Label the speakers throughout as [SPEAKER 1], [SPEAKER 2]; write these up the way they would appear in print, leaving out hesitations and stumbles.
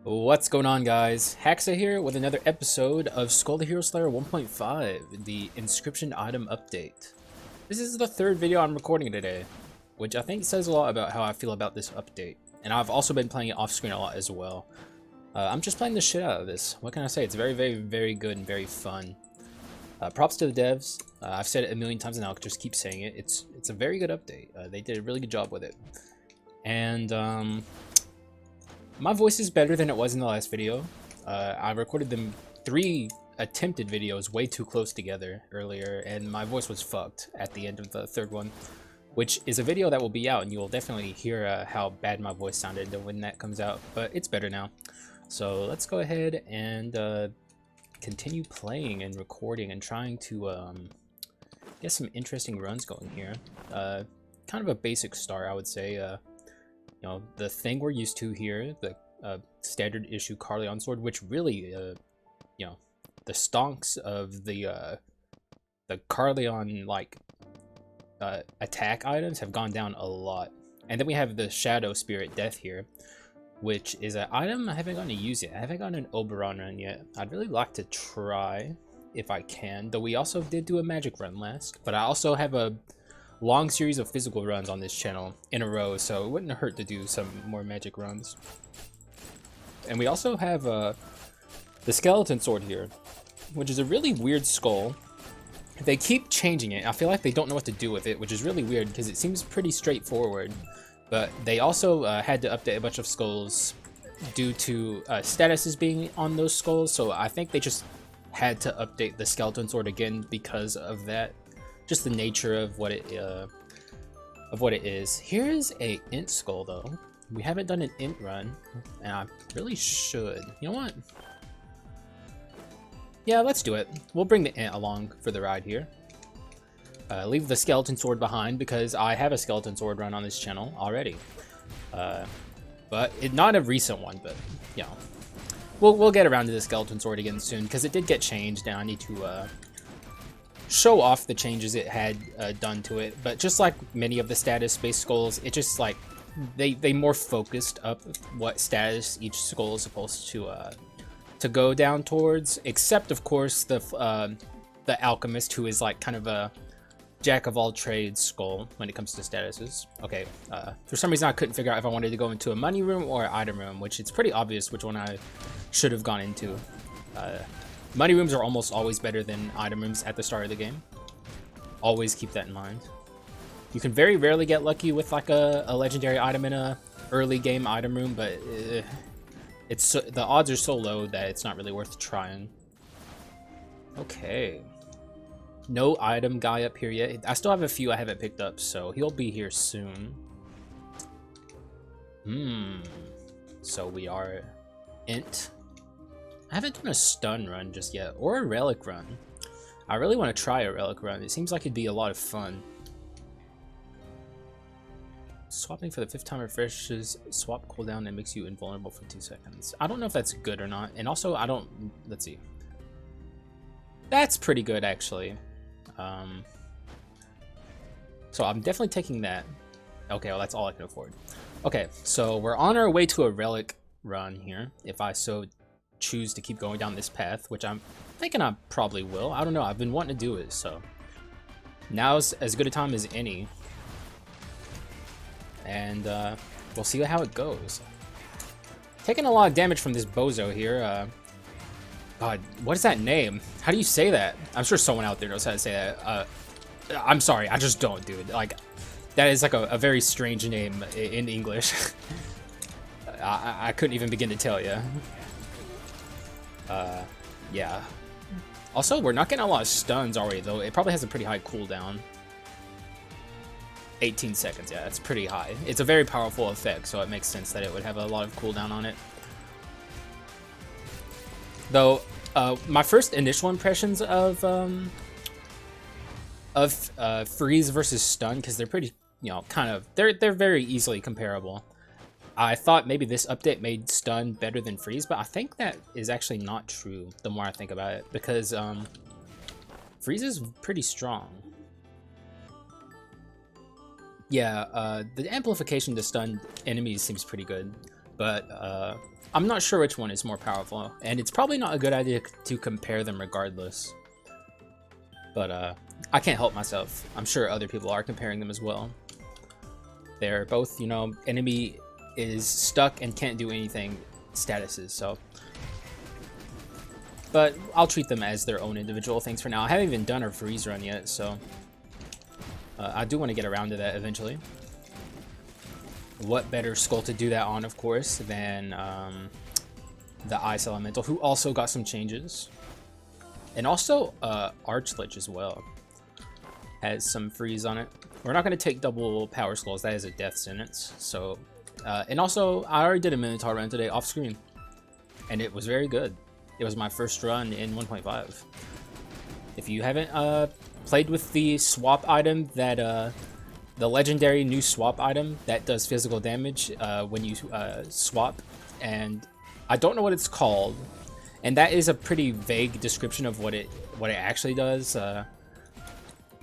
[SPEAKER 1] What's going on, guys? Haxa here with another episode of Skul the Hero Slayer 1.5, the inscription item update. This is the third video I'm recording today, which I think says a lot about how I feel about this update. And I've also been playing it off screen a lot as well. I'm just playing the shit out of this. What can I say? It's very good and very fun. Props to the devs. I've said it a million times and I'll just keep saying it. It's a very good update. They did a really good job with it. And my voice is better than it was in the last video. I recorded them 3 attempted videos way too close together earlier, and my voice was fucked at the end of the third one, which is a video that will be out, and you will definitely hear how bad my voice sounded when that comes out, but it's better now. So let's go ahead and continue playing and recording and trying to get some interesting runs going here. Kind of a basic start, I would say. You know, the thing we're used to here, the standard issue Carleon sword, which really, you know, the stonks of the Carleon like attack items have gone down a lot. And then we have the Shadow Spirit Death here, which is an item I haven't gotten to use yet. I haven't gotten an Oberon run yet. I'd really like to try if I can, though we also did do a magic run last, but I also have a long series of physical runs on this channel in a row, so it wouldn't hurt to do some more magic runs. And we also have the skeleton sword here, which is a really weird skull. They keep changing it. I feel like they don't know what to do with it, which is really weird because it seems pretty straightforward. But they also had to update a bunch of skulls due to statuses being on those skulls, so I think they just had to update the skeleton sword again because of that. Just the nature of what it is. Here is a Ent skull though. We haven't done an Ent run, and I really should. You know what? Yeah, let's do it. We'll bring the Ent along for the ride here. Leave the skeleton sword behind because I have a skeleton sword run on this channel already. But not a recent one, but you know, we'll get around to the skeleton sword again soon because it did get changed, and I need to show off the changes it had done to it. But just like many of the status based skulls, it just like they more focused up what status each skull is supposed to go down towards, except of course the alchemist, who is like kind of a jack of all trades skull when it comes to statuses. Okay, for some reason I couldn't figure out if I wanted to go into a money room or item room, which it's pretty obvious which one I should have gone into. Money rooms are almost always better than item rooms at the start of the game. Always keep that in mind. You can very rarely get lucky with like a legendary item in a early game item room, but the odds are so low that it's not really worth trying. Okay. No item guy up here yet. I still have a few I haven't picked up, so he'll be here soon. So we are Ent. I haven't done a stun run just yet, or a relic run. I really want to try a relic run. It seems like it'd be a lot of fun. Swapping for the 5th time refreshes swap cooldown and makes you invulnerable for 2 seconds. I don't know if that's good or not. And also, let's see. That's pretty good, actually. So I'm definitely taking that. Okay, well, that's all I can afford. Okay, so we're on our way to a relic run here, if I so choose to keep going down this path, which I'm thinking I probably will. I don't know, I've been wanting to do it, so now's as good a time as any, and we'll see how it goes. Taking a lot of damage from this bozo here. God, what is that name? How do you say that? I'm sure someone out there knows how to say that. I'm sorry, I just don't, dude. Like, that is like a very strange name in English. I couldn't even begin to tell you. Yeah. Also, we're not getting a lot of stuns already, though. It probably has a pretty high cooldown. 18 seconds, yeah, that's pretty high. It's a very powerful effect, so it makes sense that it would have a lot of cooldown on it. Though, my first initial impressions of freeze versus stun, because they're pretty, you know, they're very easily comparable. I thought maybe this update made stun better than freeze, but I think that is actually not true the more I think about it, because freeze is pretty strong. Yeah, the amplification to stun enemies seems pretty good, but I'm not sure which one is more powerful, and it's probably not a good idea to compare them regardless. But I can't help myself. I'm sure other people are comparing them as well. They're both, you know, enemy is stuck and can't do anything statuses, so. But I'll treat them as their own individual things for now. I haven't even done a freeze run yet, so I do want to get around to that eventually. What better Skul to do that on, of course, than the Ice Elemental, who also got some changes. And also Archlich as well has some freeze on it. We're not going to take double power skulls. That is a death sentence. So, and also I already did a Minotaur run today off screen, and it was very good. It was my first run in 1.5. If you haven't played with the swap item that the legendary new swap item that does physical damage when you swap, and I don't know what it's called, and that is a pretty vague description of what it actually does.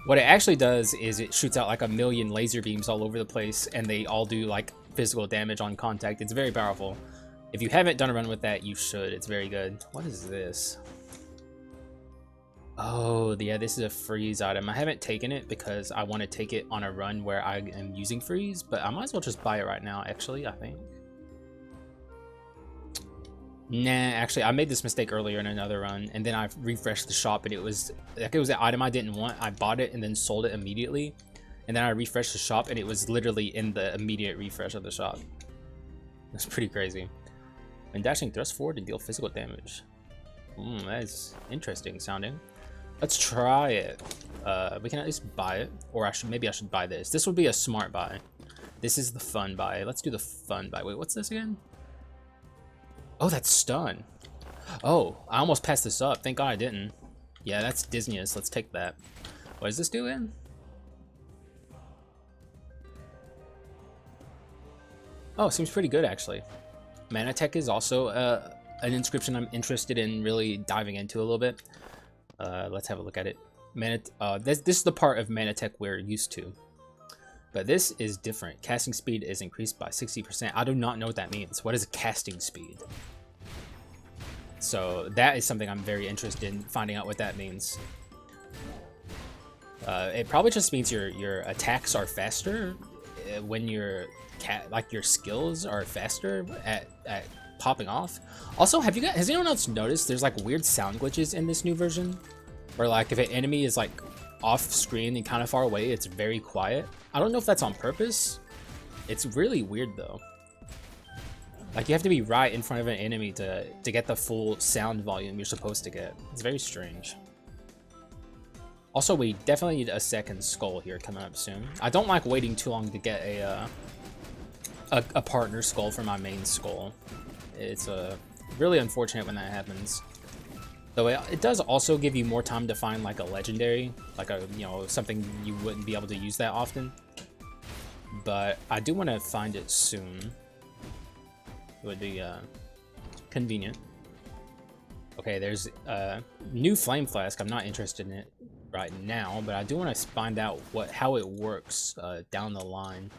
[SPEAKER 1] What it actually does is it shoots out like a million laser beams all over the place, and they all do like physical damage on contact. It's very powerful. If you haven't done a run with that, you should. It's very good. What is this? Oh, yeah, this is a freeze item. I haven't taken it because I want to take it on a run where I am using freeze, but I might as well just buy it right now, actually, I think. Nah, actually, I made this mistake earlier in another run, and then I refreshed the shop, and it was like it was an item I didn't want. I bought it and then sold it immediately, and then I refreshed the shop, and it was literally in the immediate refresh of the shop. That's pretty crazy. When dashing, thrust forward and deal physical damage. That is interesting sounding. Let's try it. We can at least buy it, or maybe I should buy this. This would be a smart buy. This is the fun buy. Let's do the fun buy. Wait, what's this again? Oh, that's stun. Oh, I almost passed this up. Thank God I didn't. Yeah, that's Disney's. Let's take that. What is this doing? Oh, seems pretty good actually. Mana Tech is also an inscription I'm interested in really diving into a little bit. Let's have a look at it. This is the part of Mana Tech we're used to. But this is different. Casting speed is increased by 60%. I do not know what that means. What is casting speed? So that is something I'm very interested in finding out what that means. It probably just means your attacks are faster when your skills are faster at popping off. Also, has anyone else noticed there's like weird sound glitches in this new version? Where like if an enemy is like off screen and kind of far away, it's very quiet. I don't know if that's on purpose. It's really weird though. Like you have to be right in front of an enemy to get the full sound volume you're supposed to get. It's very strange. Also, we definitely need a second Skul here coming up soon. I don't like waiting too long to get a partner Skul for my main Skul. It's really unfortunate when that happens. Though it does also give you more time to find like a legendary, like something you wouldn't be able to use that often. But I do want to find it soon. It would be convenient. Okay, there's a new flame flask. I'm not interested in it right now, but I do want to find out how it works down the line.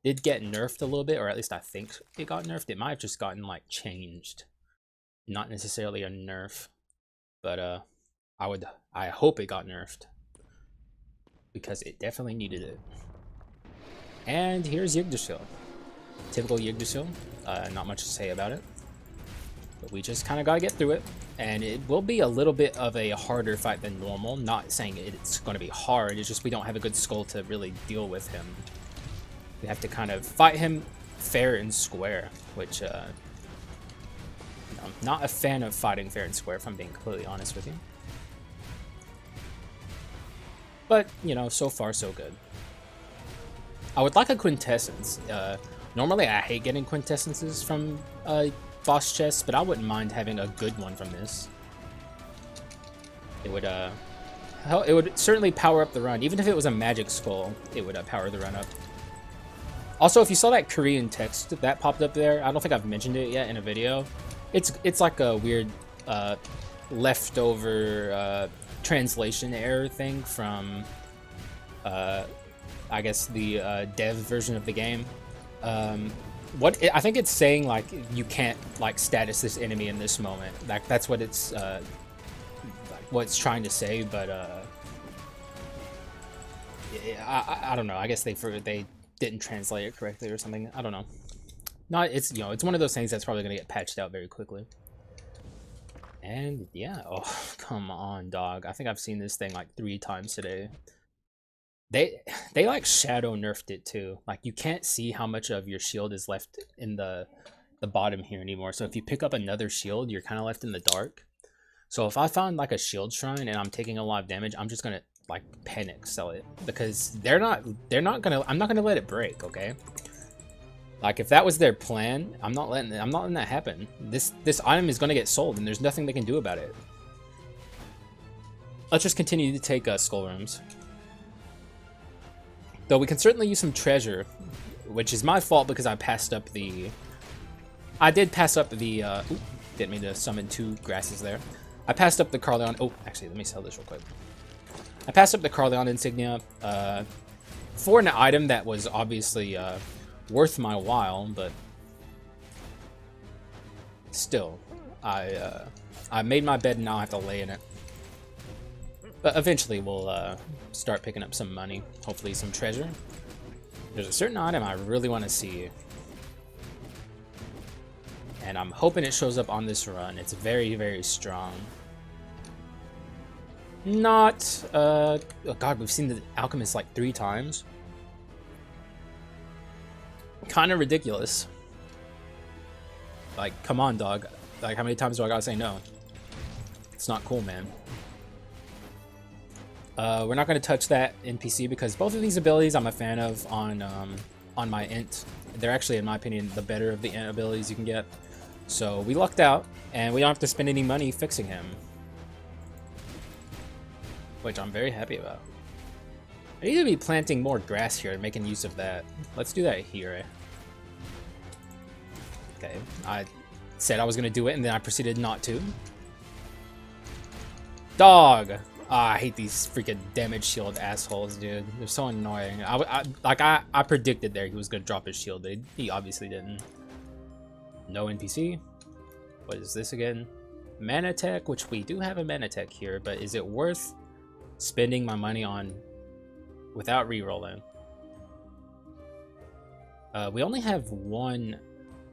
[SPEAKER 1] Did get nerfed a little bit, or at least I think it got nerfed. It might have just gotten like changed, not necessarily a nerf. But I hope it got nerfed because it definitely needed it. And here's Yggdrasil. Typical Yggdrasil. Not much to say about it, but we just kind of gotta get through it. And it will be a little bit of a harder fight than normal. Not saying it's going to be hard. It's just we don't have a good Skul to really deal with him. We have to kind of fight him fair and square, which I'm not a fan of fighting fair and square, if I'm being completely honest with you. But, so far so good. I would like a quintessence. Normally I hate getting quintessences from boss chests, but I wouldn't mind having a good one from this. It would certainly power up the run. Even if it was a magic Skul, it would power the run up. Also, if you saw that Korean text that popped up there, I don't think I've mentioned it yet in a video. It's like a weird leftover translation error thing from I guess the dev version of the game. I think it's saying like you can't like status this enemy in this moment. Like that's what it's like what it's trying to say, but I don't know. I guess they didn't translate it correctly or something. I don't know. Not it's it's one of those things that's probably gonna get patched out very quickly. And yeah, oh come on, dog. I think I've seen this thing like 3 times today. They like shadow nerfed it too. Like you can't see how much of your shield is left in the bottom here anymore. So if you pick up another shield, you're kind of left in the dark. So if I found like a shield shrine and I'm taking a lot of damage, I'm just gonna like panic sell it because I'm not gonna let it break. Okay. Like if that was their plan, I'm not letting that happen. This item is gonna get sold and there's nothing they can do about it. Let's just continue to take skull rooms. Though we can certainly use some treasure, which is my fault because I passed up the... I did pass up the... Ooh, didn't mean to summon 2 grasses there. I passed up the Carleon... Oh, actually, let me sell this real quick. I passed up the Carleon insignia for an item that was obviously worth my while, but still, I made my bed and now I have to lay in it. But eventually we'll start picking up some money, hopefully some treasure. There's a certain item I really want to see. And I'm hoping it shows up on this run. It's very, very strong. Not, oh god, we've seen the Alchemist like 3 times. Kind of ridiculous. Like, come on, dog. Like, how many times do I gotta say no? It's not cool, man. We're not going to touch that NPC because both of these abilities I'm a fan of on my Ent. They're actually, in my opinion, the better of the Ent abilities you can get. So we lucked out, and we don't have to spend any money fixing him. Which I'm very happy about. I need to be planting more grass here and making use of that. Let's do that here. Okay, I said I was going to do it, and then I proceeded not to. Dog! I hate these freaking damage shield assholes, dude. They're so annoying. I predicted there he was gonna drop his shield, but he obviously didn't. No NPC. What is this again? Mana tech, which we do have a mana tech here, but is it worth spending my money on without rerolling? We only have 1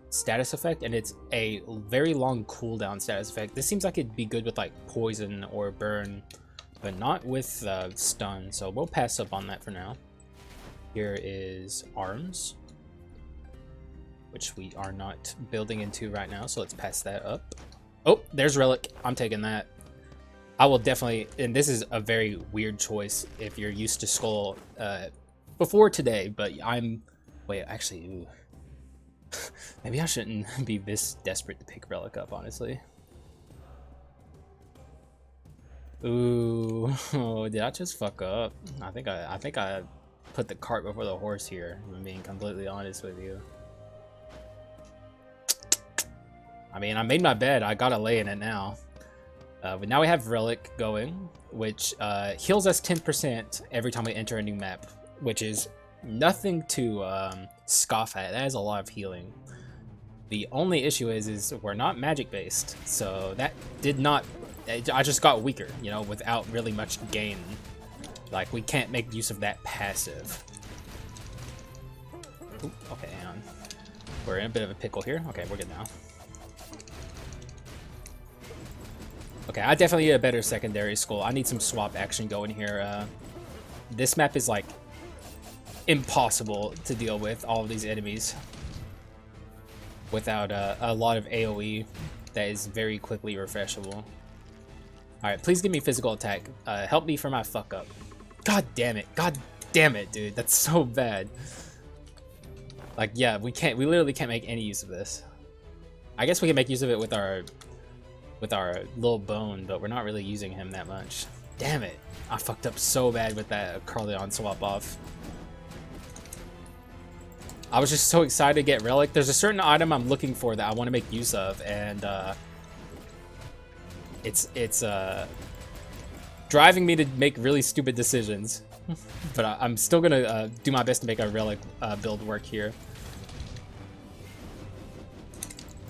[SPEAKER 1] status effect, and it's a very long cooldown status effect. This seems like it'd be good with like poison or burn, but not with stun, so we'll pass up on that for now. Here is arms, which we are not building into right now, so let's pass that up. Oh, there's relic. I'm taking that. I will definitely, and this is a very weird choice if you're used to Skul before today, but wait, actually, ooh. Maybe I shouldn't be this desperate to pick relic up, honestly. Ooh, oh, did I just fuck up? I think I put the cart before the horse here, if I'm being completely honest with you. I mean, I made my bed, I gotta lay in it now. But now we have relic going, which heals us 10% every time we enter a new map, which is nothing to scoff at. That is a lot of healing. The only issue is we're not magic based, so that did not... I just got weaker, you know, without really much gain. Like, we can't make use of that passive. Ooh, okay, hang on. We're in a bit of a pickle here. Okay, we're good now. Okay, I definitely need a better secondary Skul. I need some swap action going here. This map is, like, impossible to deal with, all of these enemies, without a lot of AoE that is very quickly refreshable. Alright, please give me physical attack. Help me for my fuck up. God damn it. God damn it, dude. That's so bad. Like, yeah, we literally can't make any use of this. I guess we can make use of it with our little bone, but we're not really using him that much. Damn it. I fucked up so bad with that Carleon swap off. I was just so excited to get relic. There's a certain item I'm looking for that I want to make use of, and it's driving me to make really stupid decisions. But I'm still gonna do my best to make a relic build work here.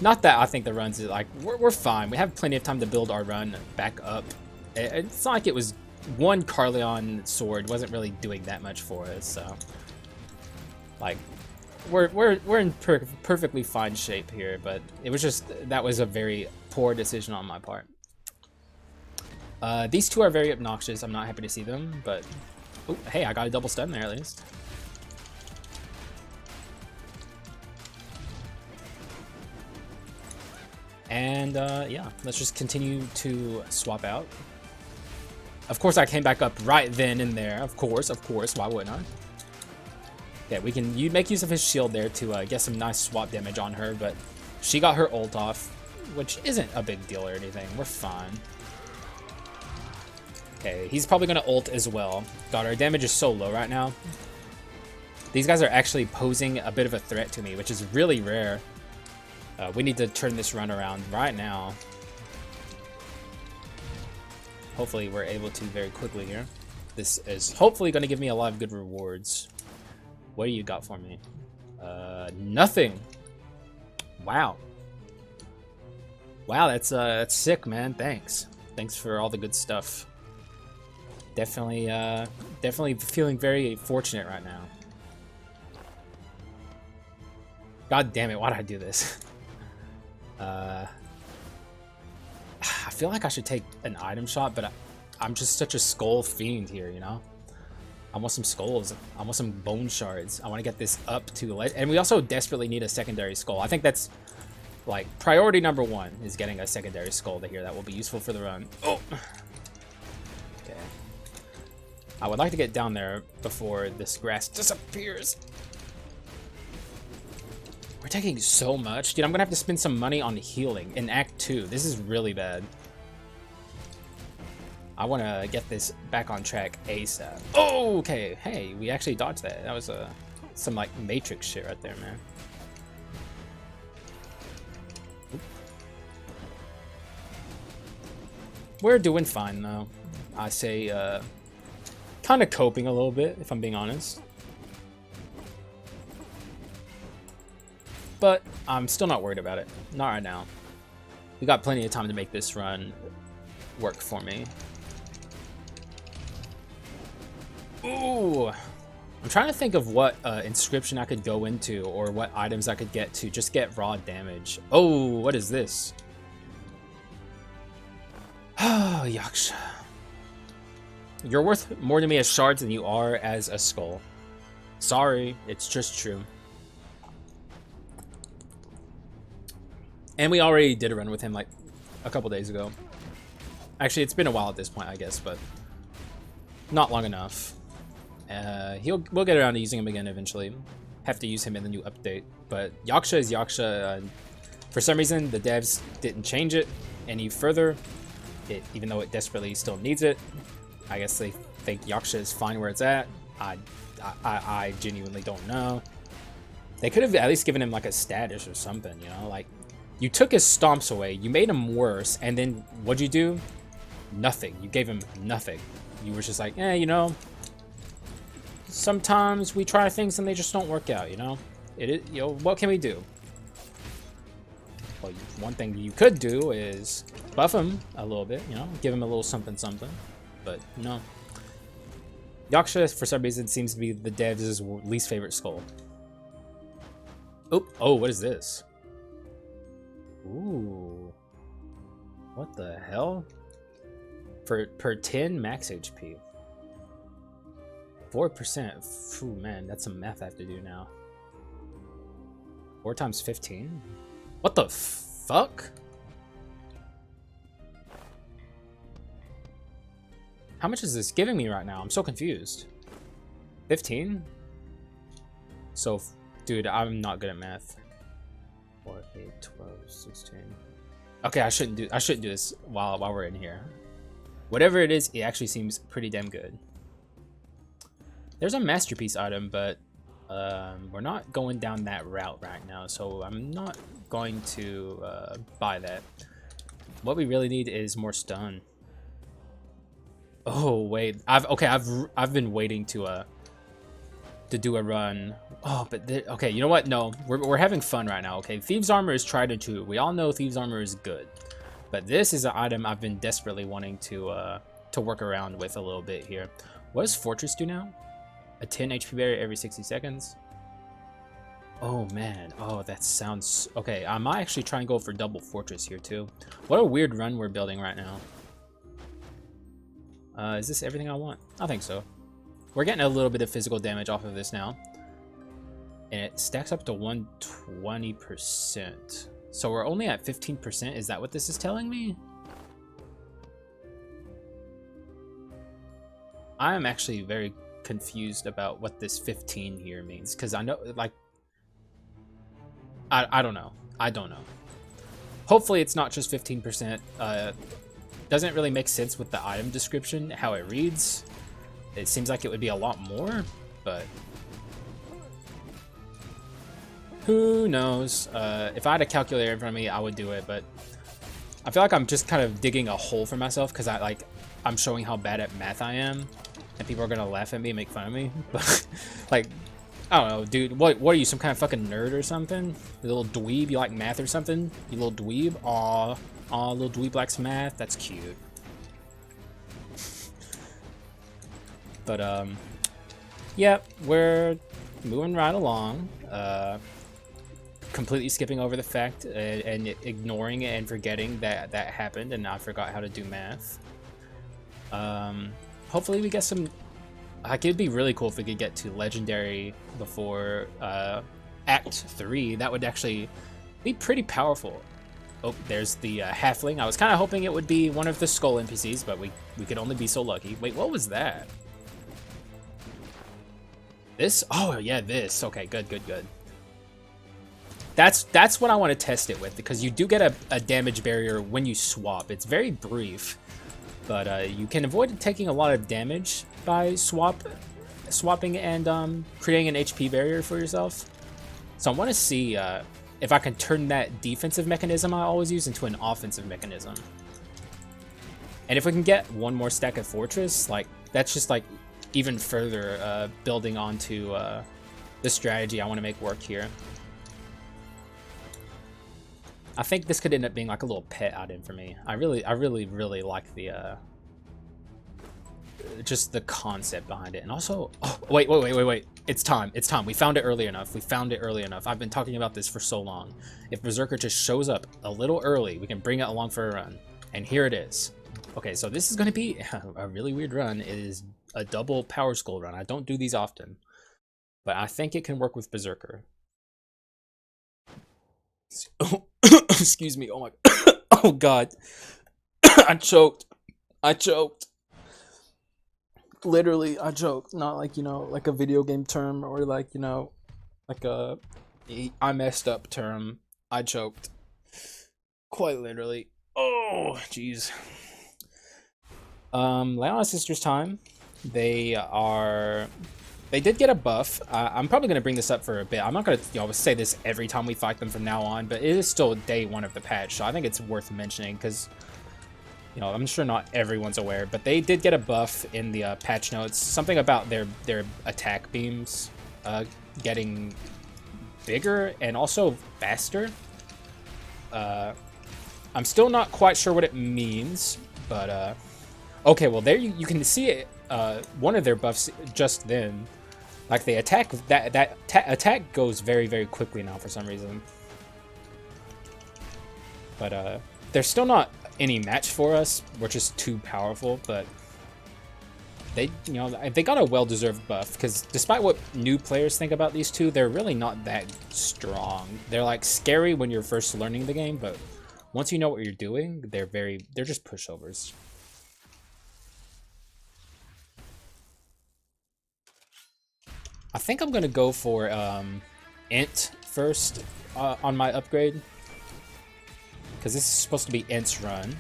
[SPEAKER 1] Not that I think the runs is like we're fine. We have plenty of time to build our run back up. It's not like it was one Carleon sword wasn't really doing that much for us. So like we're in perfectly fine shape here. But it was just that was a very poor decision on my part. These two are very obnoxious. I'm not happy to see them, but oh, hey, I got a double stun there at least. And yeah, let's just continue to swap out. Of course, I came back up right then and there. Of course, why wouldn't I? Yeah, we can make use of his shield there to get some nice swap damage on her, but she got her ult off, which isn't a big deal or anything. We're fine. Okay, he's probably gonna ult as well. God, our damage is so low right now. These guys are actually posing a bit of a threat to me, which is really rare. We need to turn this run around right now. Hopefully we're able to very quickly here. This is hopefully going to give me a lot of good rewards. What do you got for me? Nothing. Wow. Wow, that's sick, man. Thanks. Thanks for all the good stuff. Definitely feeling very fortunate right now. God damn it, why did I do this? I feel like I should take an item shot, but I'm just such a skull fiend here, you know? I want some skulls. I want some bone shards. I want to get this up to... And we also desperately need a secondary skull. I think that's, like, priority number one is getting a secondary skull to here. That will be useful for the run. Oh! Okay. I would like to get down there before this grass disappears. We're taking so much. Dude, I'm gonna have to spend some money on healing in Act 2. This is really bad. I want to get this back on track ASAP. Oh, okay. Hey, we actually dodged that. That was some, like, Matrix shit right there, man. Oop. We're doing fine, though. I say, kind of coping a little bit, if I'm being honest. But I'm still not worried about it. Not right now. We got plenty of time to make this run work for me. Ooh! I'm trying to think of what inscription I could go into or what items I could get to just get raw damage. Oh, what is this? Oh, Yaksha. You're worth more to me as shards than you are as a skull. Sorry, it's just true. And we already did a run with him like a couple days ago. Actually, it's been a while at this point, I guess, but not long enough. We'll get around to using him again eventually. Have to use him in the new update. But Yaksha is Yaksha. For some reason, the devs didn't change it any further, even though it desperately still needs it. I guess they think Yaksha is fine where it's at. I genuinely don't know. They could have at least given him like a status or something, you know, like. You took his stomps away, you made him worse, and then what'd you do? Nothing. You gave him nothing. You were just like, you know, sometimes we try things and they just don't work out, you know? You know, what can we do? Well, one thing you could do is buff him a little bit, you know, give him a little something something, but no. Yaksha, for some reason, seems to be the devs' least favorite skull. Oh, what is this? Ooh. What the hell? Per 10 max HP. 4%. Phew, man, that's some math I have to do now. 4 times 15? What the fuck? How much is this giving me right now? I'm so confused. 15? So, dude, I'm not good at math. 4, 8, 12, 16. Okay, I shouldn't do this while we're in here. Whatever it is, it actually seems pretty damn good. There's a masterpiece item, but we're not going down that route right now, so I'm not going to buy that. What we really need is more stun. Oh wait, I've been waiting to to do a run. Oh, but okay, you know what? No, we're having fun right now. Okay, Thieves Armor is tried and true. We all know Thieves Armor is good, but this is an item I've been desperately wanting to work around with a little bit here. What does Fortress do now? A 10 HP barrier every 60 seconds. Oh man, oh that sounds okay. I might actually try and go for double Fortress here too. What a weird run we're building right now. Is this everything I want? I think so. We're getting a little bit of physical damage off of this now. And it stacks up to 120%. So we're only at 15%. Is that what this is telling me? I am actually very confused about what this 15 here means. Because I know, like, I don't know. I don't know. Hopefully it's not just 15%. Doesn't really make sense with the item description, how it reads. It seems like it would be a lot more, but who knows? If I had a calculator in front of me, I would do it, but I feel like I'm just kind of digging a hole for myself because I'm showing how bad at math I am, and people are gonna laugh at me and make fun of me. But like, I don't know, dude. What are you, some kind of fucking nerd or something? You little dweeb? You like math or something? You little dweeb? Aw, little dweeb likes math. That's cute. But yeah, we're moving right along. Completely skipping over the fact and ignoring it and forgetting that that happened, and I forgot how to do math. Hopefully we get some. Like, it'd be really cool if we could get to legendary before Act 3. That would actually be pretty powerful. Oh, there's the halfling. I was kind of hoping it would be one of the Skull NPCs, but we could only be so lucky. Wait, what was that? This? Oh yeah, this. Okay, good. That's what I want to test it with, because you do get a damage barrier when you swap. It's very brief, but you can avoid taking a lot of damage by swapping and creating an HP barrier for yourself. So I want to see if I can turn that defensive mechanism I always use into an offensive mechanism. And if we can get one more stack of Fortress, like, that's just like even further building onto the strategy I want to make work here. I think this could end up being like a little pet item for me. I really like the just the concept behind it. And also, oh, wait. It's time. We found it early enough. I've been talking about this for so long. If Berserker just shows up a little early, we can bring it along for a run. And here it is. Okay, so this is going to be a really weird run. It is a double Power Skull run. I don't do these often, but I think it can work with Berserker. Excuse me. Oh my. Oh god. I choked. Literally, I choked. Not like, you know, like a video game term, or like, you know, like a I messed up term. I choked. Quite literally. Oh, jeez. Leona Sisters time. They did get a buff. I'm probably going to bring this up for a bit. I'm not going to, you know, say this every time we fight them from now on, but it is still day 1 of the patch, so I think it's worth mentioning because, you know, I'm sure not everyone's aware, but they did get a buff in the patch notes. Something about their attack beams getting bigger and also faster. I'm still not quite sure what it means, but okay, well there you can see it. One of their buffs just then, like the attack, that attack goes very quickly now for some reason. But they're still not any match for us. We're just too powerful. But they, you know, they got a well-deserved buff, because despite what new players think about these two, they're really not that strong. They're like scary when you're first learning the game, but once you know what you're doing, they're just pushovers. I think I'm gonna go for Ent first on my upgrade, because this is supposed to be Ent's run,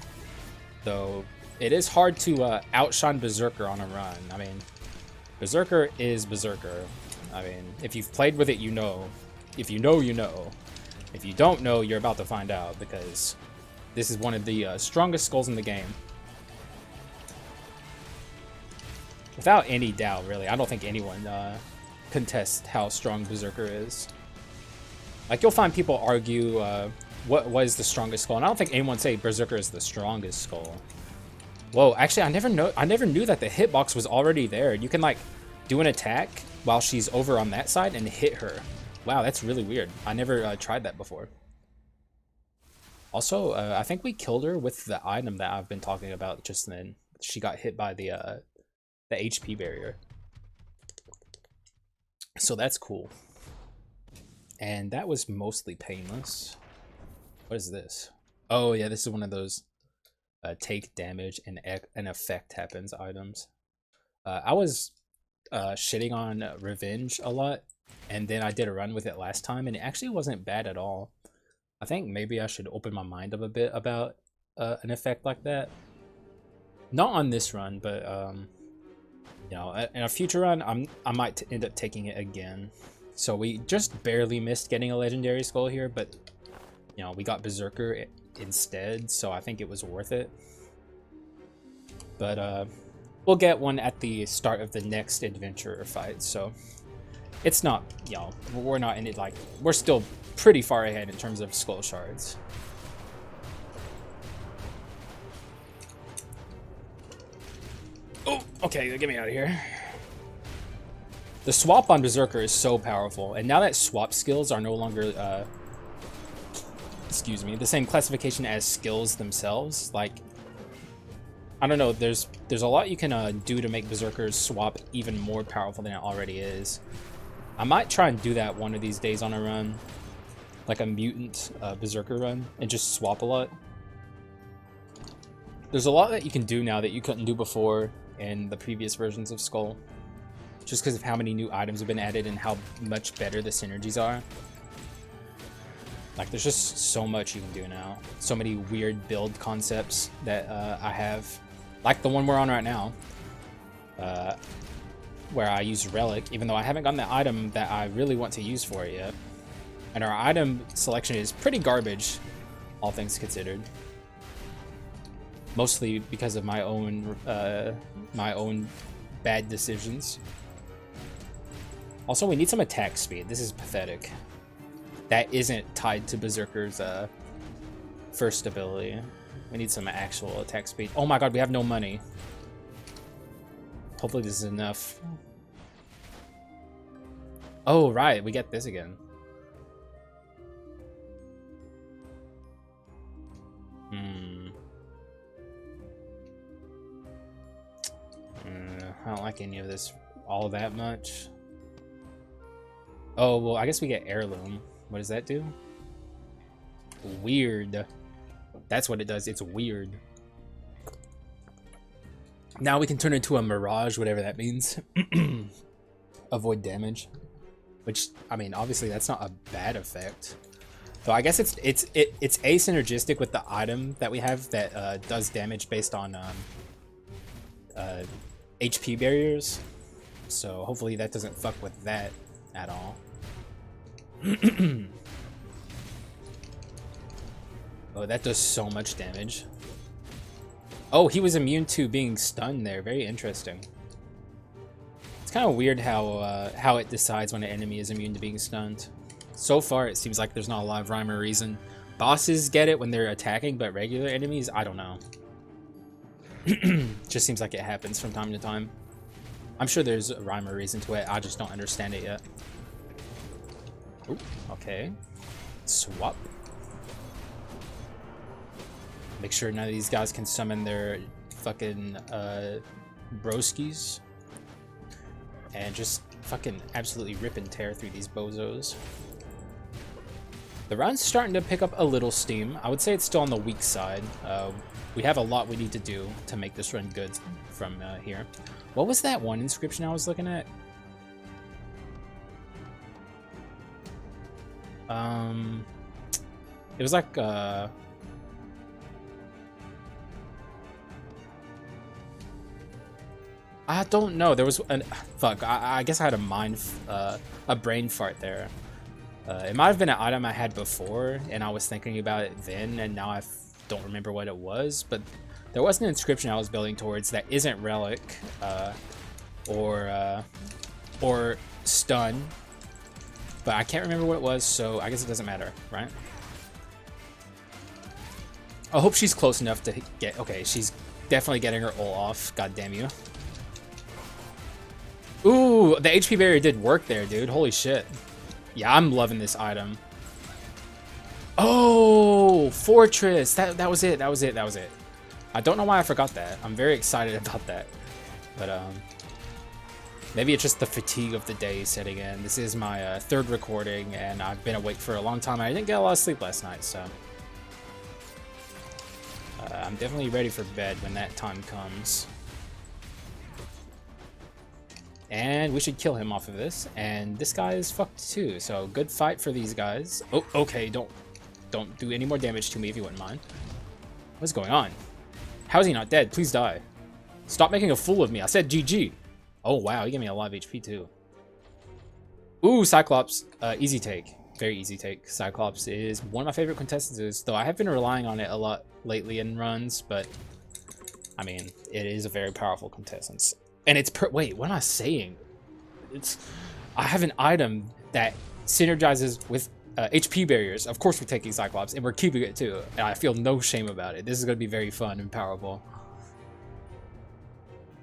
[SPEAKER 1] though it is hard to outshine Berserker on a run. I mean, Berserker is Berserker. I mean, if you've played with it, you know. If you know, you know. If you don't know, you're about to find out, because this is one of the strongest skulls in the game. Without any doubt, really. I don't think anyone contest how strong Berserker is. Like, you'll find people argue what was the strongest skull, and I don't think anyone say Berserker is the strongest skull. Whoa, actually, I never knew that the hitbox was already there. You can like do an attack while she's over on that side and hit her. Wow, that's really weird. I never tried that before. Also, I think we killed her with the item that I've been talking about just then. She got hit by the HP barrier. So that's cool. And that was mostly painless. What is this? Oh yeah, this is one of those take damage and an effect happens items. I was shitting on Revenge a lot, and then I did a run with it last time, and it actually wasn't bad at all. I think maybe I should open my mind up a bit about an effect like that. Not on this run, but you know, in a future run, I might end up taking it again. So we just barely missed getting a legendary skull here, but you know, we got Berserker instead, so I think it was worth it. But we'll get one at the start of the next adventure fight, so it's not, you know, we're not in it, like, we're still pretty far ahead in terms of skull shards. Oh, okay, get me out of here. The swap on Berserker is so powerful, and now that swap skills are no longer, excuse me, the same classification as skills themselves, like, I don't know, there's a lot you can do to make Berserker's swap even more powerful than it already is. I might try and do that one of these days on a run, like a mutant Berserker run, and just swap a lot. There's a lot that you can do now that you couldn't do before in the previous versions of Skul, just because of how many new items have been added and how much better the synergies are. Like, there's just so much you can do now. So many weird build concepts that I have, like the one we're on right now, where I use Relic, even though I haven't gotten the item that I really want to use for it yet. And our item selection is pretty garbage, all things considered. Mostly because of my own bad decisions. Also, we need some attack speed. This is pathetic. That isn't tied to Berserker's first ability. We need some actual attack speed. Oh my god, we have no money. Hopefully this is enough. Oh, right, we get this again. I don't like any of this all that much. Oh, well, I guess we get Heirloom. What does that do? Weird. That's what it does. It's weird. Now we can turn into a Mirage, whatever that means. Avoid damage. Which, I mean, obviously that's not a bad effect. So I guess it's asynergistic with the item that we have that does damage based on HP barriers. So hopefully that doesn't fuck with that at all. Oh, that does so much damage. Oh, he was immune to being stunned there. Very interesting. It's kind of weird how it decides when an enemy is immune to being stunned. So far, it seems like there's not a lot of rhyme or reason. Bosses get it when they're attacking, but regular enemies, I don't know. Just seems like it happens from time to time. I'm sure there's a rhyme or reason to it. I just don't understand it yet. Ooh, okay. Swap. Make sure none of these guys can summon their fucking broskies. And just fucking absolutely rip and tear through these bozos. The run's starting to pick up a little steam. I would say it's still on the weak side. We have a lot we need to do to make this run good from here. What was that one inscription I was looking at? It was like I don't know. There was an fuck. I guess I had a brain fart there. It might have been an item I had before, and I was thinking about it then, and now I don't remember what it was. But there was an inscription I was building towards that isn't Relic, or stun, but I can't remember what it was, so I guess it doesn't matter, right? I hope she's close enough to get... Okay, she's definitely getting her ult off. God damn you. Ooh, the HP barrier did work there, dude. Holy shit. Yeah, I'm loving this item. Oh, Fortress. That was it. That was it. That was it. I don't know why I forgot that. I'm very excited about that. But, maybe it's just the fatigue of the day setting in. This is my third recording, and I've been awake for a long time. I didn't get a lot of sleep last night, so... I'm definitely ready for bed when that time comes. And we should kill him off of this. And this guy is fucked too, so good fight for these guys. Oh, okay, don't do any more damage to me if you wouldn't mind. What's going on? How is he not dead? Please die. Stop making a fool of me. I said GG. Oh, wow, he gave me a lot of HP too. Ooh, Cyclops. Easy take. Very easy take. Cyclops is one of my favorite contestants, though I have been relying on it a lot lately in runs, but I mean, it is a very powerful contestant. And it's wait, what am I saying? I have an item that synergizes with HP barriers. Of course we're taking Cyclops, and we're keeping it too, and I feel no shame about it. This is going to be very fun and powerful.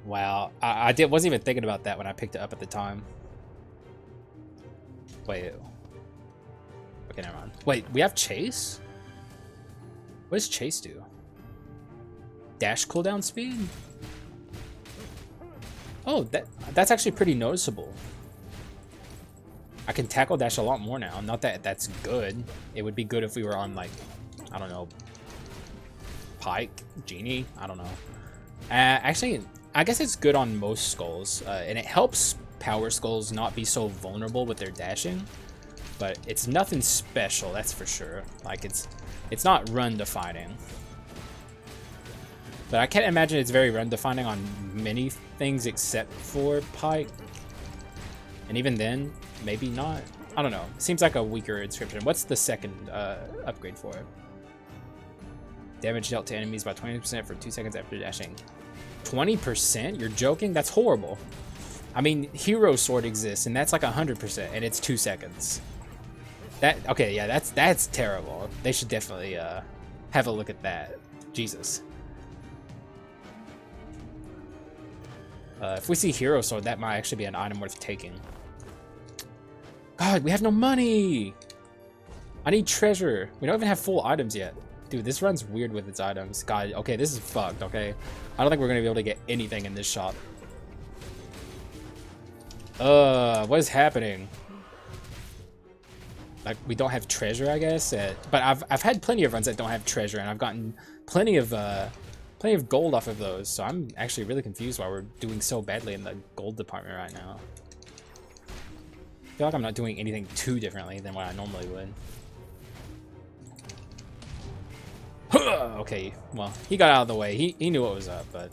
[SPEAKER 1] Wow, I wasn't even thinking about that when I picked it up at the time. Wait. Okay, never mind. Wait, we have Chase? What does Chase do? Dash cooldown speed? Oh, that's actually pretty noticeable. I can tackle dash a lot more now. Not that that's good. It would be good if we were on, like, I don't know, Pike, Genie, I don't know. Actually, I guess it's good on most skulls, and it helps power skulls not be so vulnerable with their dashing. But it's nothing special, that's for sure. Like, it's not run defining. But I can't imagine it's very run defining on many things except for Pike. And even then, maybe not. I don't know. Seems like a weaker inscription. What's the second upgrade for it? Damage dealt to enemies by 20% for 2 seconds after dashing. 20%? You're joking? That's horrible. I mean, Hero Sword exists, and that's like 100%, and it's 2 seconds. Okay, yeah, that's terrible. They should definitely have a look at that. Jesus. If we see Hero Sword, that might actually be an item worth taking. God, we have no money! I need treasure. We don't even have full items yet. Dude, this run's weird with its items. God, okay, this is fucked, okay? I don't think we're gonna be able to get anything in this shop. What is happening? Like, we don't have treasure, I guess. But I've had plenty of runs that don't have treasure, and I've gotten plenty of gold off of those. So I'm actually really confused why we're doing so badly in the gold department right now. I feel like I'm not doing anything too differently than what I normally would. Okay, well, he got out of the way. He knew what was up, but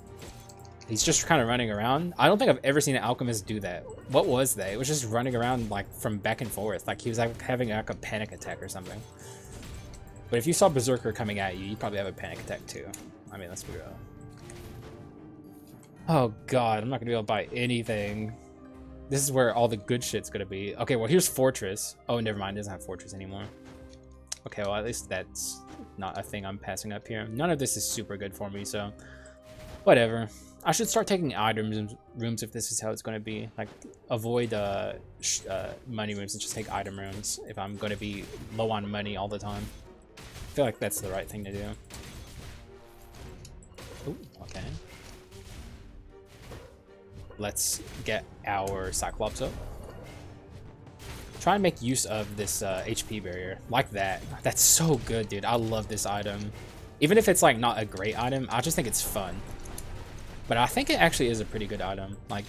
[SPEAKER 1] he's just kind of running around. I don't think I've ever seen an alchemist do that. What was that? It was just running around, like, from back and forth. Like, he was like having like a panic attack or something. But if you saw Berserker coming at you, you'd probably have a panic attack too. I mean, let's be real. Oh god, I'm not gonna be able to buy anything. This is where all the good shit's gonna be. Okay, well, here's Fortress. Oh, never mind, it doesn't have Fortress anymore. Okay, well, at least that's not a thing I'm passing up here. None of this is super good for me, so whatever. I should start taking items in rooms if this is how it's going to be. Like, avoid money rooms and just take item rooms if I'm going to be low on money all the time. I feel like that's the right thing to do. Ooh, okay. Let's get our Cyclops up. Try and make use of this HP barrier. Like that. That's so good, dude. I love this item. Even if it's, like, not a great item, I just think it's fun. But I think it actually is a pretty good item. Like,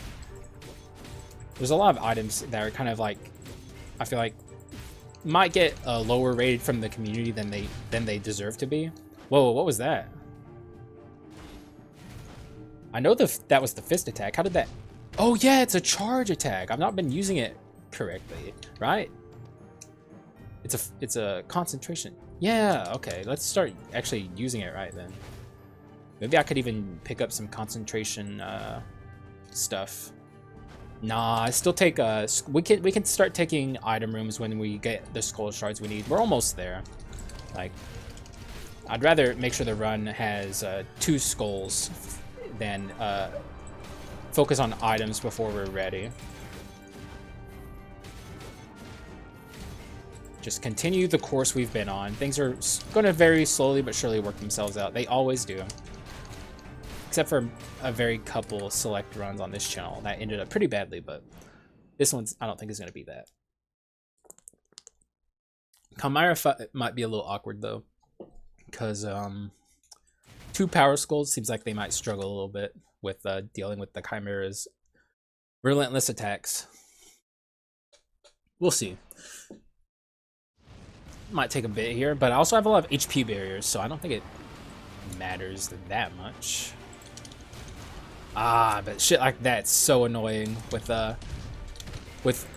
[SPEAKER 1] there's a lot of items that are kind of like, I feel like, might get a lower rated from the community than they deserve to be. Whoa, what was that? I know that was the fist attack. How did that? Oh yeah, it's a charge attack. I've not been using it correctly, right? It's a concentration. Yeah, okay. Let's start actually using it right then. Maybe I could even pick up some concentration stuff. Nah, I still take we can start taking item rooms when we get the skull shards we need. We're almost there. Like, I'd rather make sure the run has 2 skulls than focus on items before we're ready. Just continue the course we've been on. Things are going to very slowly but surely work themselves out. They always do. Except for a very couple select runs on this channel that ended up pretty badly, but this one's I don't think is going to be that. Chimera might be a little awkward though, because 2 power skulls seems like they might struggle a little bit with dealing with the Chimera's relentless attacks. We'll see. Might take a bit here, but I also have a lot of HP barriers, so I don't think it matters that much. Ah, but shit like that's so annoying with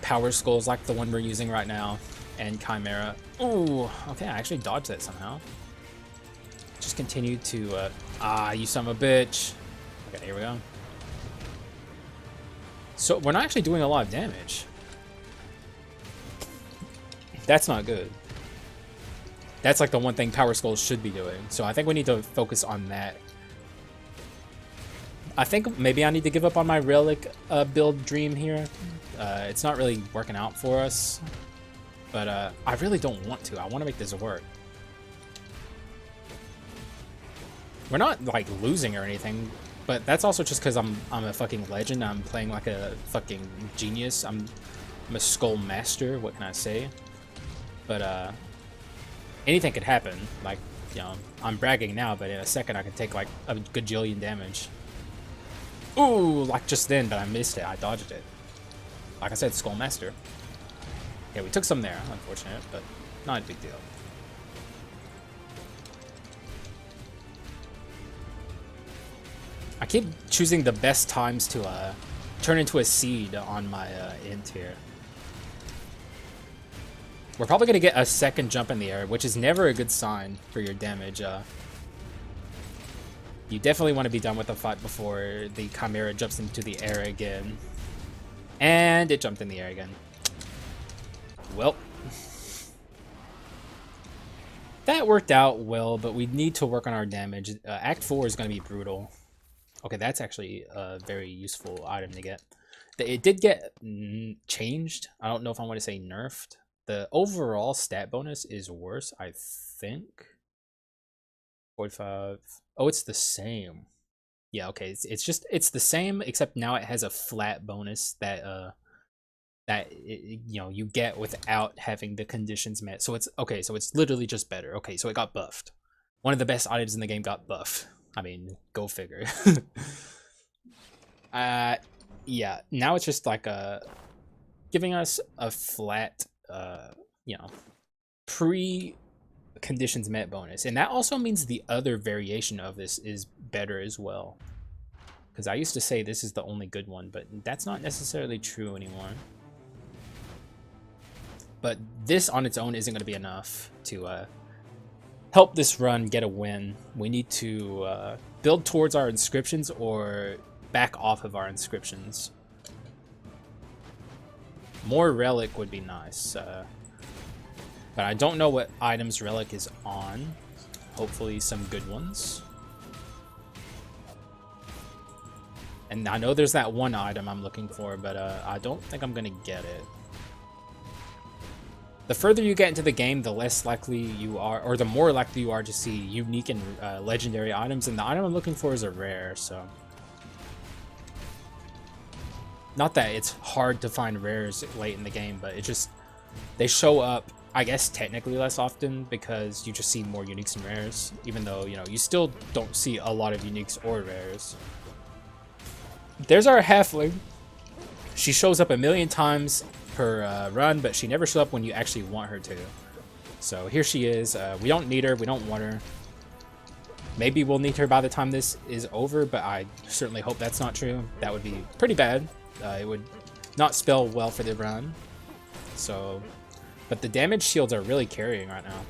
[SPEAKER 1] power skulls like the one we're using right now and Chimera. Ooh, okay, I actually dodged that somehow. Just continue to you son of a bitch. Okay, here we go. So we're not actually doing a lot of damage. That's not good. That's like the one thing power skulls should be doing. So I think we need to focus on that. I think maybe I need to give up on my relic build dream here. It's not really working out for us, but I really don't want to. I want to make this work. We're not like losing or anything, but that's also just because I'm a fucking legend. I'm playing like a fucking genius. I'm a skull master. What can I say? But anything could happen. Like, you know, I'm bragging now, but in a second I could take like a gajillion damage. Ooh, like just then, but I missed it. I dodged it. Like I said, Skull Master. Yeah, we took some there. Unfortunate, but not a big deal. I keep choosing the best times to turn into a seed on my Ent here. We're probably going to get a second jump in the air, which is never a good sign for your damage. You definitely want to be done with the fight before the Chimera jumps into the air again. And it jumped in the air again. Well. That worked out well, but we need to work on our damage. Act 4 is going to be brutal. Okay, that's actually a very useful item to get. It did get changed. I don't know if I want to say nerfed. The overall stat bonus is worse, I think. 45. Oh, it's the same. Yeah, okay. It's the same, except now it has a flat bonus that you know, you get without having the conditions met. So it's okay. So it's literally just better. Okay, so it got buffed. One of the best items in the game got buffed. I mean, go figure. Yeah. Now it's just like giving us a flat, you know, conditions met bonus, and that also means the other variation of this is better as well, because I used to say this is the only good one, but that's not necessarily true anymore. But this on its own isn't going to be enough to help this run get a win. We need to build towards our inscriptions or back off of our inscriptions. More relic would be nice. But I don't know what items relic is on. Hopefully some good ones. And I know there's that one item I'm looking for, but I don't think I'm gonna get it. The further you get into the game, the less likely you are, or the more likely you are to see unique and legendary items, and the item I'm looking for is a rare, so. Not that it's hard to find rares late in the game, but it just, they show up, I guess, technically less often because you just see more uniques and rares, even though, you know, you still don't see a lot of uniques or rares. There's our halfling. She shows up a million times per run, but she never shows up when you actually want her to. So here she is. We don't need her. We don't want her. Maybe we'll need her by the time this is over, but I certainly hope that's not true. That would be pretty bad. It would not spell well for the run. So, but the damage shields are really carrying right now.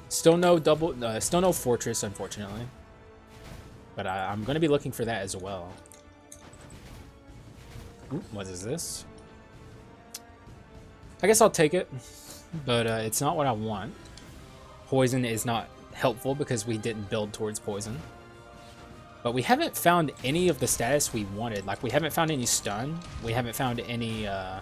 [SPEAKER 1] Still no still no fortress, unfortunately. But I'm going to be looking for that as well. Ooh, what is this? I guess I'll take it, but it's not what I want. Poison is not helpful because we didn't build towards poison. But we haven't found any of the status we wanted. Like, we haven't found any stun. We haven't found any, well,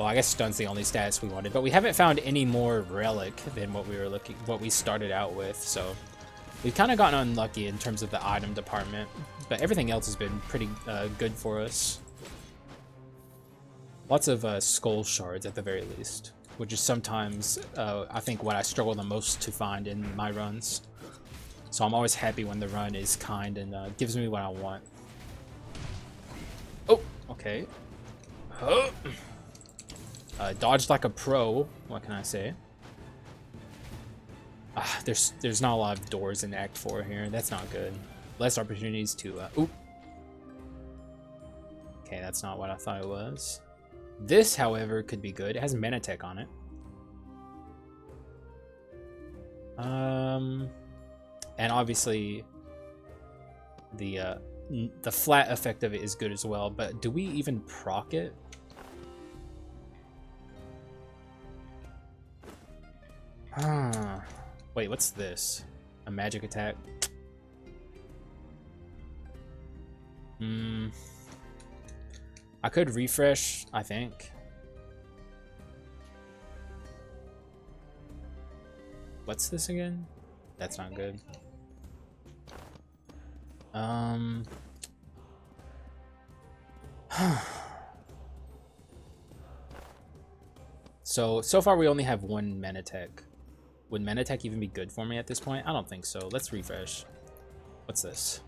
[SPEAKER 1] I guess stun's the only status we wanted. But we haven't found any more relic than what we started out with. So we've kind of gotten unlucky in terms of the item department. But everything else has been pretty good for us. Lots of skull shards at the very least, which is sometimes, I think, what I struggle the most to find in my runs. So I'm always happy when the run is kind and gives me what I want. Oh, okay. Dodged like a pro. What can I say? There's not a lot of doors in Act 4 here. That's not good. Less opportunities to... Oop. Okay, that's not what I thought it was. This, however, could be good. It has mana tech on it. And obviously, the flat effect of it is good as well. But do we even proc it? Wait, what's this? A magic attack? I could refresh, I think. What's this again? That's not good. So far we only have one mana tech. Would mana tech even be good for me at this point? I don't think so. Let's refresh. What's this?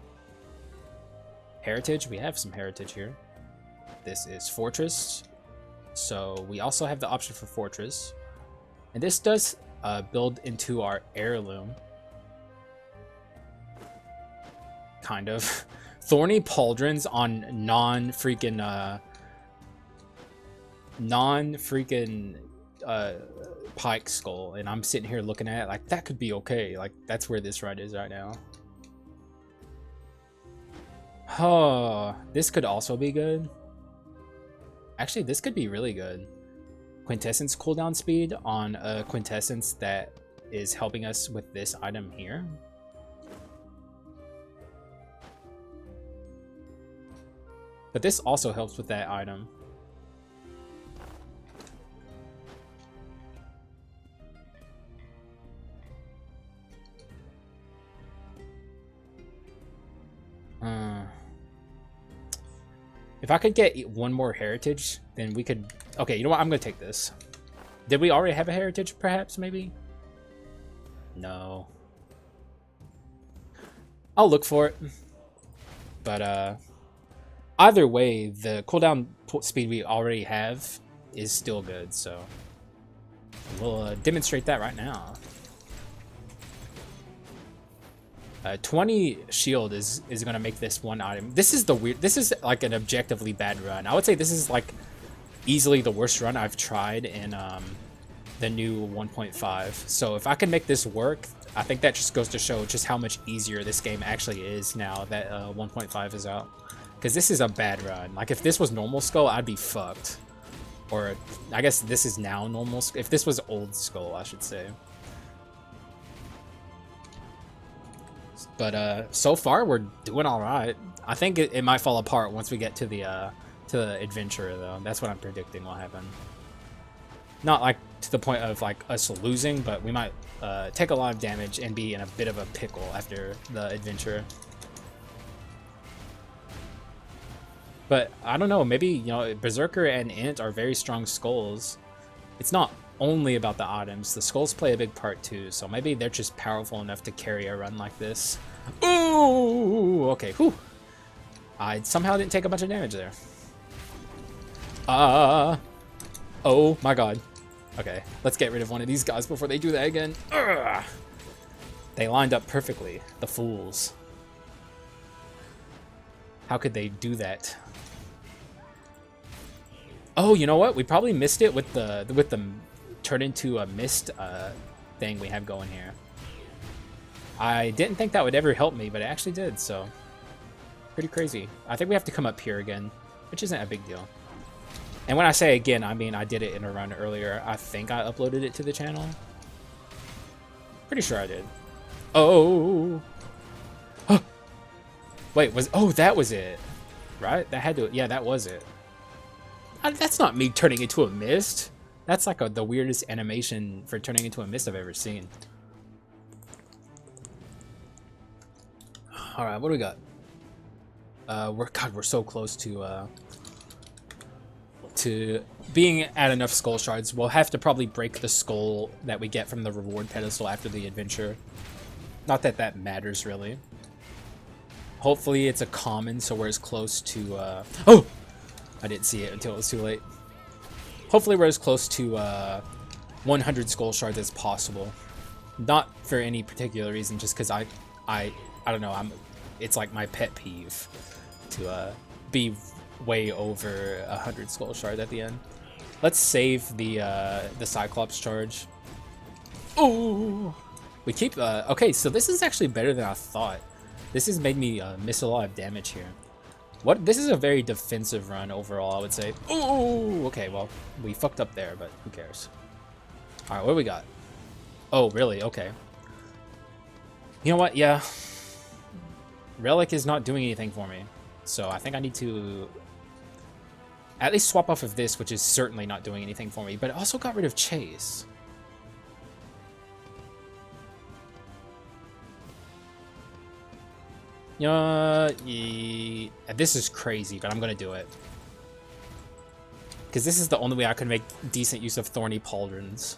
[SPEAKER 1] Heritage? We have some heritage here. This is Fortress. So we also have the option for Fortress. And this does build into our heirloom. Kind of. Thorny Pauldrons on non-freaking Pike Skull, and I'm sitting here looking at it like that could be okay. Like, that's where this run is right now. Oh, this could also be good. Actually, this could be really good. Quintessence cooldown speed on a Quintessence that is helping us with this item here. But this also helps with that item. If I could get one more heritage, then we could... Okay, you know what? I'm going to take this. Did we already have a heritage, perhaps, maybe? No. I'll look for it. But, either way, the cooldown speed we already have is still good, so... We'll demonstrate that right now. 20 shield is going to make this one item. This is the weird... This is like an objectively bad run. I would say this is like easily the worst run I've tried in the new 1.5. So if I can make this work, I think that just goes to show just how much easier this game actually is now that 1.5 is out. Because this is a bad run. Like, if this was normal Skull, I'd be fucked. Or, I guess this is now normal Skull. If this was old Skull, I should say. But, so far, we're doing alright. I think it might fall apart once we get to the adventure, though. That's what I'm predicting will happen. Not, like, to the point of, like, us losing, but we might take a lot of damage and be in a bit of a pickle after the adventure. But I don't know, maybe, you know, Berserker and Ent are very strong skulls. It's not only about the items. The skulls play a big part too, so maybe they're just powerful enough to carry a run like this. Ooh, okay, whew. I somehow didn't take a bunch of damage there. Oh my god. Okay, let's get rid of one of these guys before they do that again. Ugh. They lined up perfectly, the fools. How could they do that? Oh, you know what? We probably missed it with the turn into a mist thing we have going here. I didn't think that would ever help me, but it actually did, so. Pretty crazy. I think we have to come up here again, which isn't a big deal. And when I say again, I mean I did it in a run earlier. I think I uploaded it to the channel. Pretty sure I did. Oh! Wait, that was it. Right? That had to... Yeah, that was it. That's not me turning into a mist. That's like the weirdest animation for turning into a mist I've ever seen. Alright, what do we got? We're so close to being at enough skull shards. We'll have to probably break the skull that we get from the reward pedestal after the adventure. Not that that matters, really. Hopefully it's a common, so we're as close to... Oh! I didn't see it until it was too late. Hopefully we're as close to 100 skull shards as possible. Not for any particular reason, just because I don't know, it's like my pet peeve to be way over 100 skull shards at the end. Let's save the Cyclops charge. Oh! We keep... okay, so this is actually better than I thought. This has made me miss a lot of damage here. This is a very defensive run overall, I would say. Oh, okay, well, we fucked up there, but who cares? Alright, what do we got? Oh, really? Okay. You know what? Yeah. Relic is not doing anything for me. So I think I need to at least swap off of this, which is certainly not doing anything for me. But it also got rid of Chase. This is crazy, but I'm gonna do it. Because this is the only way I can make decent use of Thorny Pauldrons.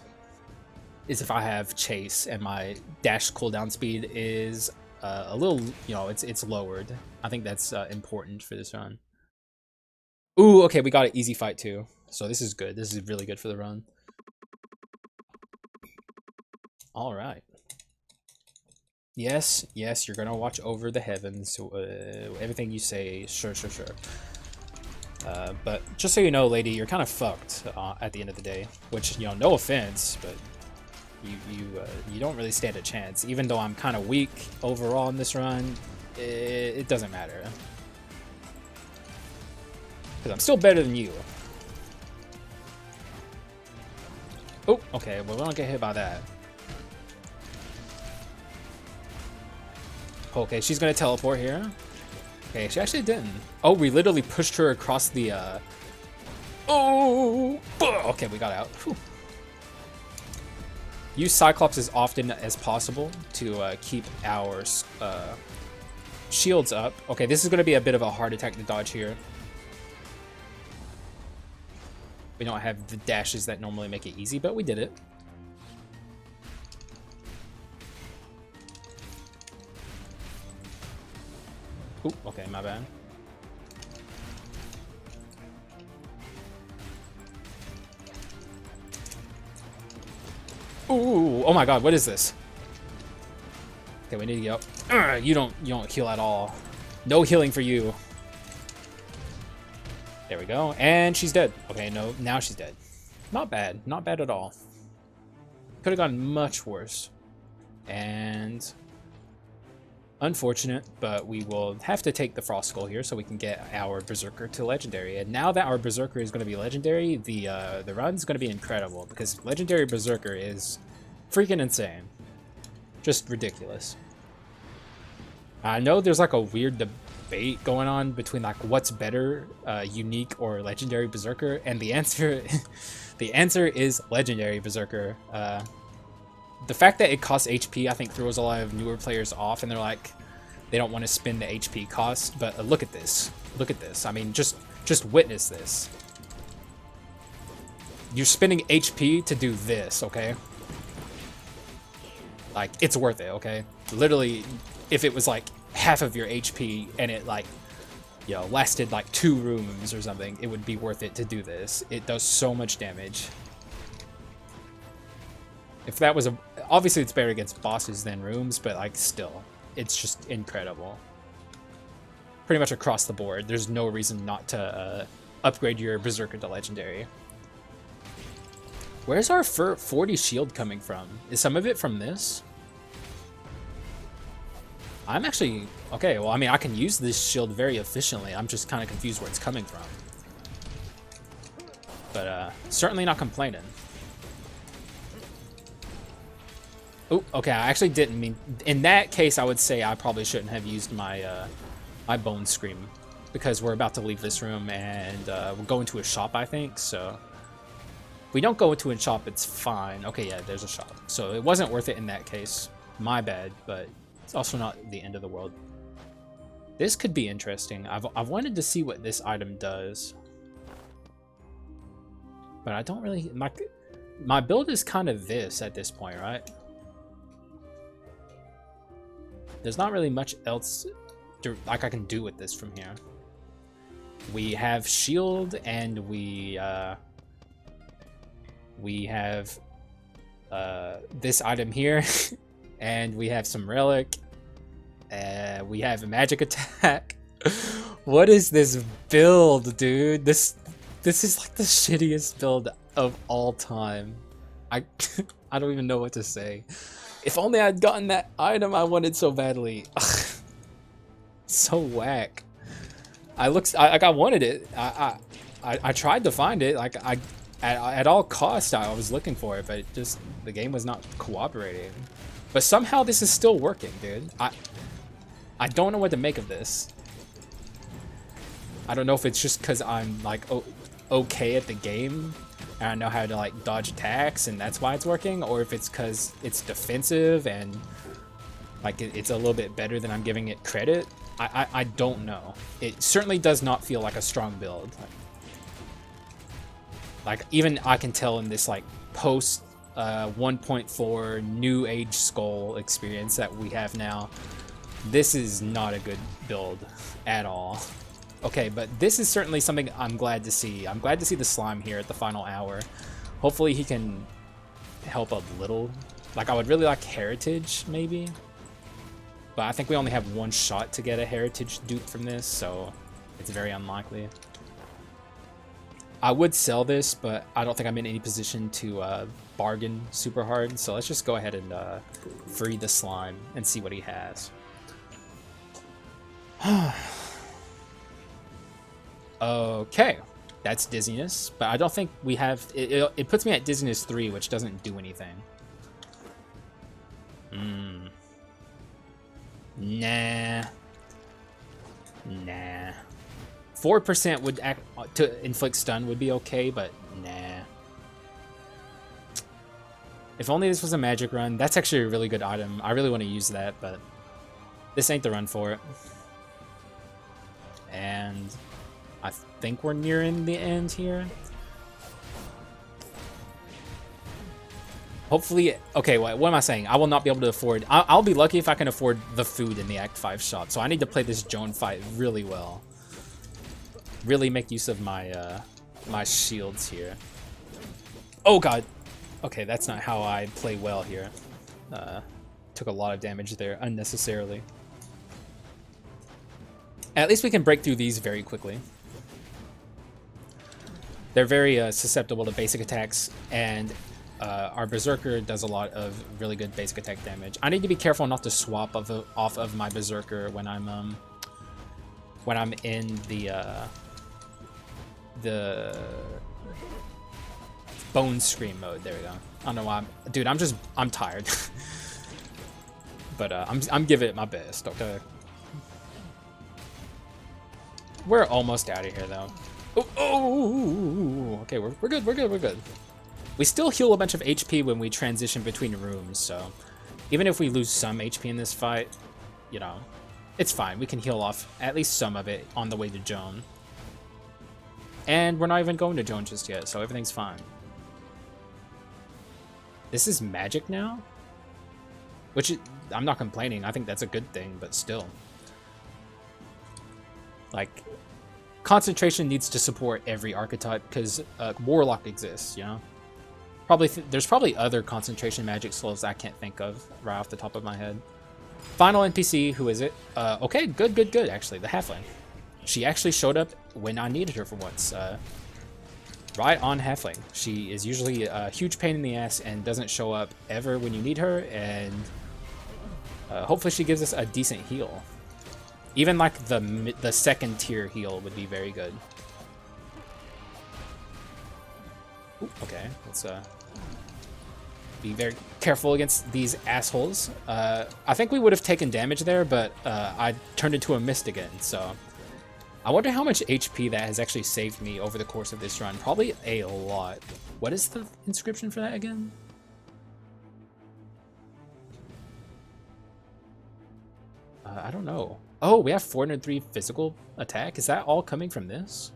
[SPEAKER 1] Is if I have Chase and my dash cooldown speed is a little, you know, it's lowered. I think that's important for this run. Ooh, okay, we got an easy fight too. So this is good. This is really good for the run. All right. Yes, yes, you're gonna watch over the heavens. Everything you say, sure. But just so you know, lady, you're kind of fucked at the end of the day. Which, you know, no offense, but you don't really stand a chance. Even though I'm kind of weak overall in this run, it doesn't matter. Because I'm still better than you. Oh, okay, well, we don't get hit by that. Okay, she's gonna teleport here. Okay, she actually didn't. Oh, we literally pushed her across the, Oh! Okay, we got out. Whew. Use Cyclops as often as possible to keep our shields up. Okay, this is gonna be a bit of a hard attack to dodge here. We don't have the dashes that normally make it easy, but we did it. Ooh, okay, my bad. Ooh, oh my god, what is this? Okay, we need to go. You don't heal at all. No healing for you. There we go. And she's dead. Okay, no, now she's dead. Not bad. Not bad at all. Could have gone much worse. And unfortunate, but we will have to take the Frost Skull here so we can get our Berserker to Legendary. And now that our Berserker is going to be Legendary, the run's going to be incredible, because Legendary Berserker is freaking insane. Just ridiculous. I know there's like a weird debate going on between like what's better, Unique or Legendary Berserker, and the answer is Legendary Berserker. The fact that it costs HP, I think, throws a lot of newer players off, and they're like, they don't want to spend the HP cost. But look at this. Look at this. I mean, just witness this. You're spending HP to do this, okay? Like, it's worth it, okay? Literally, if it was like half of your HP and it like, you know, lasted like 2 rooms or something, it would be worth it to do this. It does so much damage. If that was obviously it's better against bosses than rooms, but like still, it's just incredible. Pretty much across the board, there's no reason not to upgrade your Berserker to Legendary. Where's our 40 shield coming from? Is some of it from this? I'm actually... Okay, well, I mean, I can use this shield very efficiently. I'm just kind of confused where it's coming from. But, certainly not complaining. Oh, okay, I actually didn't mean... In that case, I would say I probably shouldn't have used my, my Bone Scream. Because we're about to leave this room and we'll go into a shop, I think, so... If we don't go into a shop, it's fine. Okay, yeah, there's a shop. So it wasn't worth it in that case. My bad, but it's also not the end of the world. This could be interesting. I've wanted to see what this item does. But I don't really... My build is kind of this at this point, right? There's not really much else like I can do with this from here. We have shield and we have this item here and we have some relic. We have a magic attack. What is this build, dude? This is like the shittiest build of all time. I don't even know what to say. If only I'd gotten that item I wanted so badly. So whack. I wanted it. I tried to find it. Like at all costs I was looking for it, but it just the game was not cooperating. But somehow this is still working, dude. I don't know what to make of this. I don't know if it's just because I'm like okay at the game and I know how to like dodge attacks and that's why it's working, or if it's because it's defensive and like it's a little bit better than I'm giving it credit. I don't know. It certainly does not feel like a strong build. Like even I can tell in this like post 1.4 new age Skul experience that we have now, this is not a good build at all. Okay, but this is certainly something I'm glad to see. I'm glad to see the slime here at the final hour. Hopefully he can help a little. Like I would really like heritage maybe, but I think we only have one shot to get a heritage dupe from this, so it's very unlikely. I would sell this, but I don't think I'm in any position to bargain super hard, so let's just go ahead and free the slime and see what he has. Okay, that's dizziness, but I don't think we have... It puts me at dizziness 3, which doesn't do anything. Nah. 4% would act to inflict stun would be okay, but nah. If only this was a magic run. That's actually a really good item. I really want to use that, but this ain't the run for it. And I think we're nearing the end here. Hopefully, okay, what am I saying? I will not be able to afford... I'll be lucky if I can afford the food in the Act 5 shop, so I need to play this Joan fight really well. Really make use of my my shields here. Oh god! Okay, that's not how I play well here. Took a lot of damage there, unnecessarily. At least we can break through these very quickly. They're very susceptible to basic attacks, and our Berserker does a lot of really good basic attack damage. I need to be careful not to swap off of my Berserker when I'm in the Bone Scream mode. There we go. I don't know why dude, I'm tired. But I'm giving it my best, okay? We're almost out of here though. Oh, okay, we're good. We still heal a bunch of HP when we transition between rooms, so even if we lose some HP in this fight, you know, it's fine. We can heal off at least some of it on the way to Joan. And we're not even going to Joan just yet, so everything's fine. This is magic now? Which, I'm not complaining. I think that's a good thing, but still. Like, concentration needs to support every archetype, because Warlock exists, you know? There's probably other concentration magic skills I can't think of right off the top of my head. Final NPC, who is it? Okay, good, actually, the Halfling. She actually showed up when I needed her for once. Right on Halfling. She is usually a huge pain in the ass and doesn't show up ever when you need her, and Hopefully she gives us a decent heal. Even like the second tier heal would be very good. Ooh, okay, let's be very careful against these assholes. I think we would have taken damage there, but I turned into a mist again, so... I wonder how much HP that has actually saved me over the course of this run. Probably a lot. What is the inscription for that again? I don't know. Oh, we have 403 physical attack. Is that all coming from this?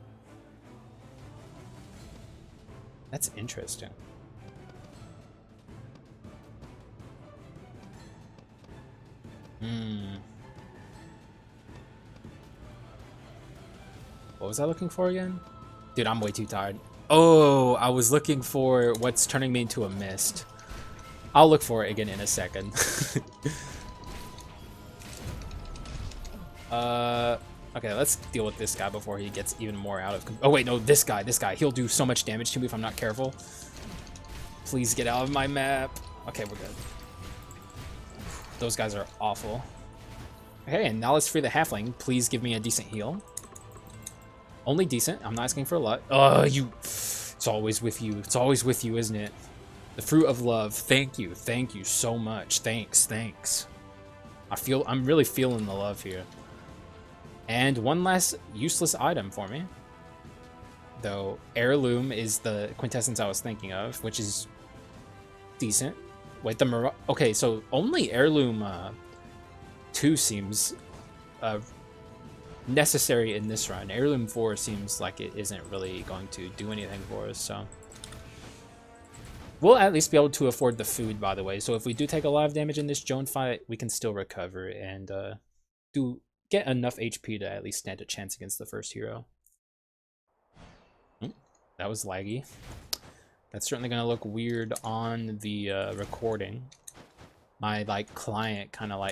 [SPEAKER 1] That's interesting. What was I looking for again? Dude, I'm way too tired. Oh, I was looking for what's turning me into a mist. I'll look for it again in a second. Okay, let's deal with this guy before he gets even more out of... Oh, wait, no, this guy. He'll do so much damage to me if I'm not careful. Please get out of my map. Okay, we're good. Those guys are awful. Okay, and now let's free the halfling. Please give me a decent heal. Only decent. I'm not asking for a lot. It's always with you. It's always with you, isn't it? The fruit of love. Thank you. Thank you so much. Thanks. I'm really feeling the love here. And one last useless item for me. Though heirloom is the quintessence I was thinking of, which is decent. Wait, okay, so only heirloom 2 seems necessary in this run. Heirloom 4 seems like it isn't really going to do anything for us, so... We'll at least be able to afford the food, by the way, so if we do take a lot of damage in this Joan fight, we can still recover and get enough HP to at least stand a chance against the first hero. That was laggy. That's certainly going to look weird on the recording. My client kind of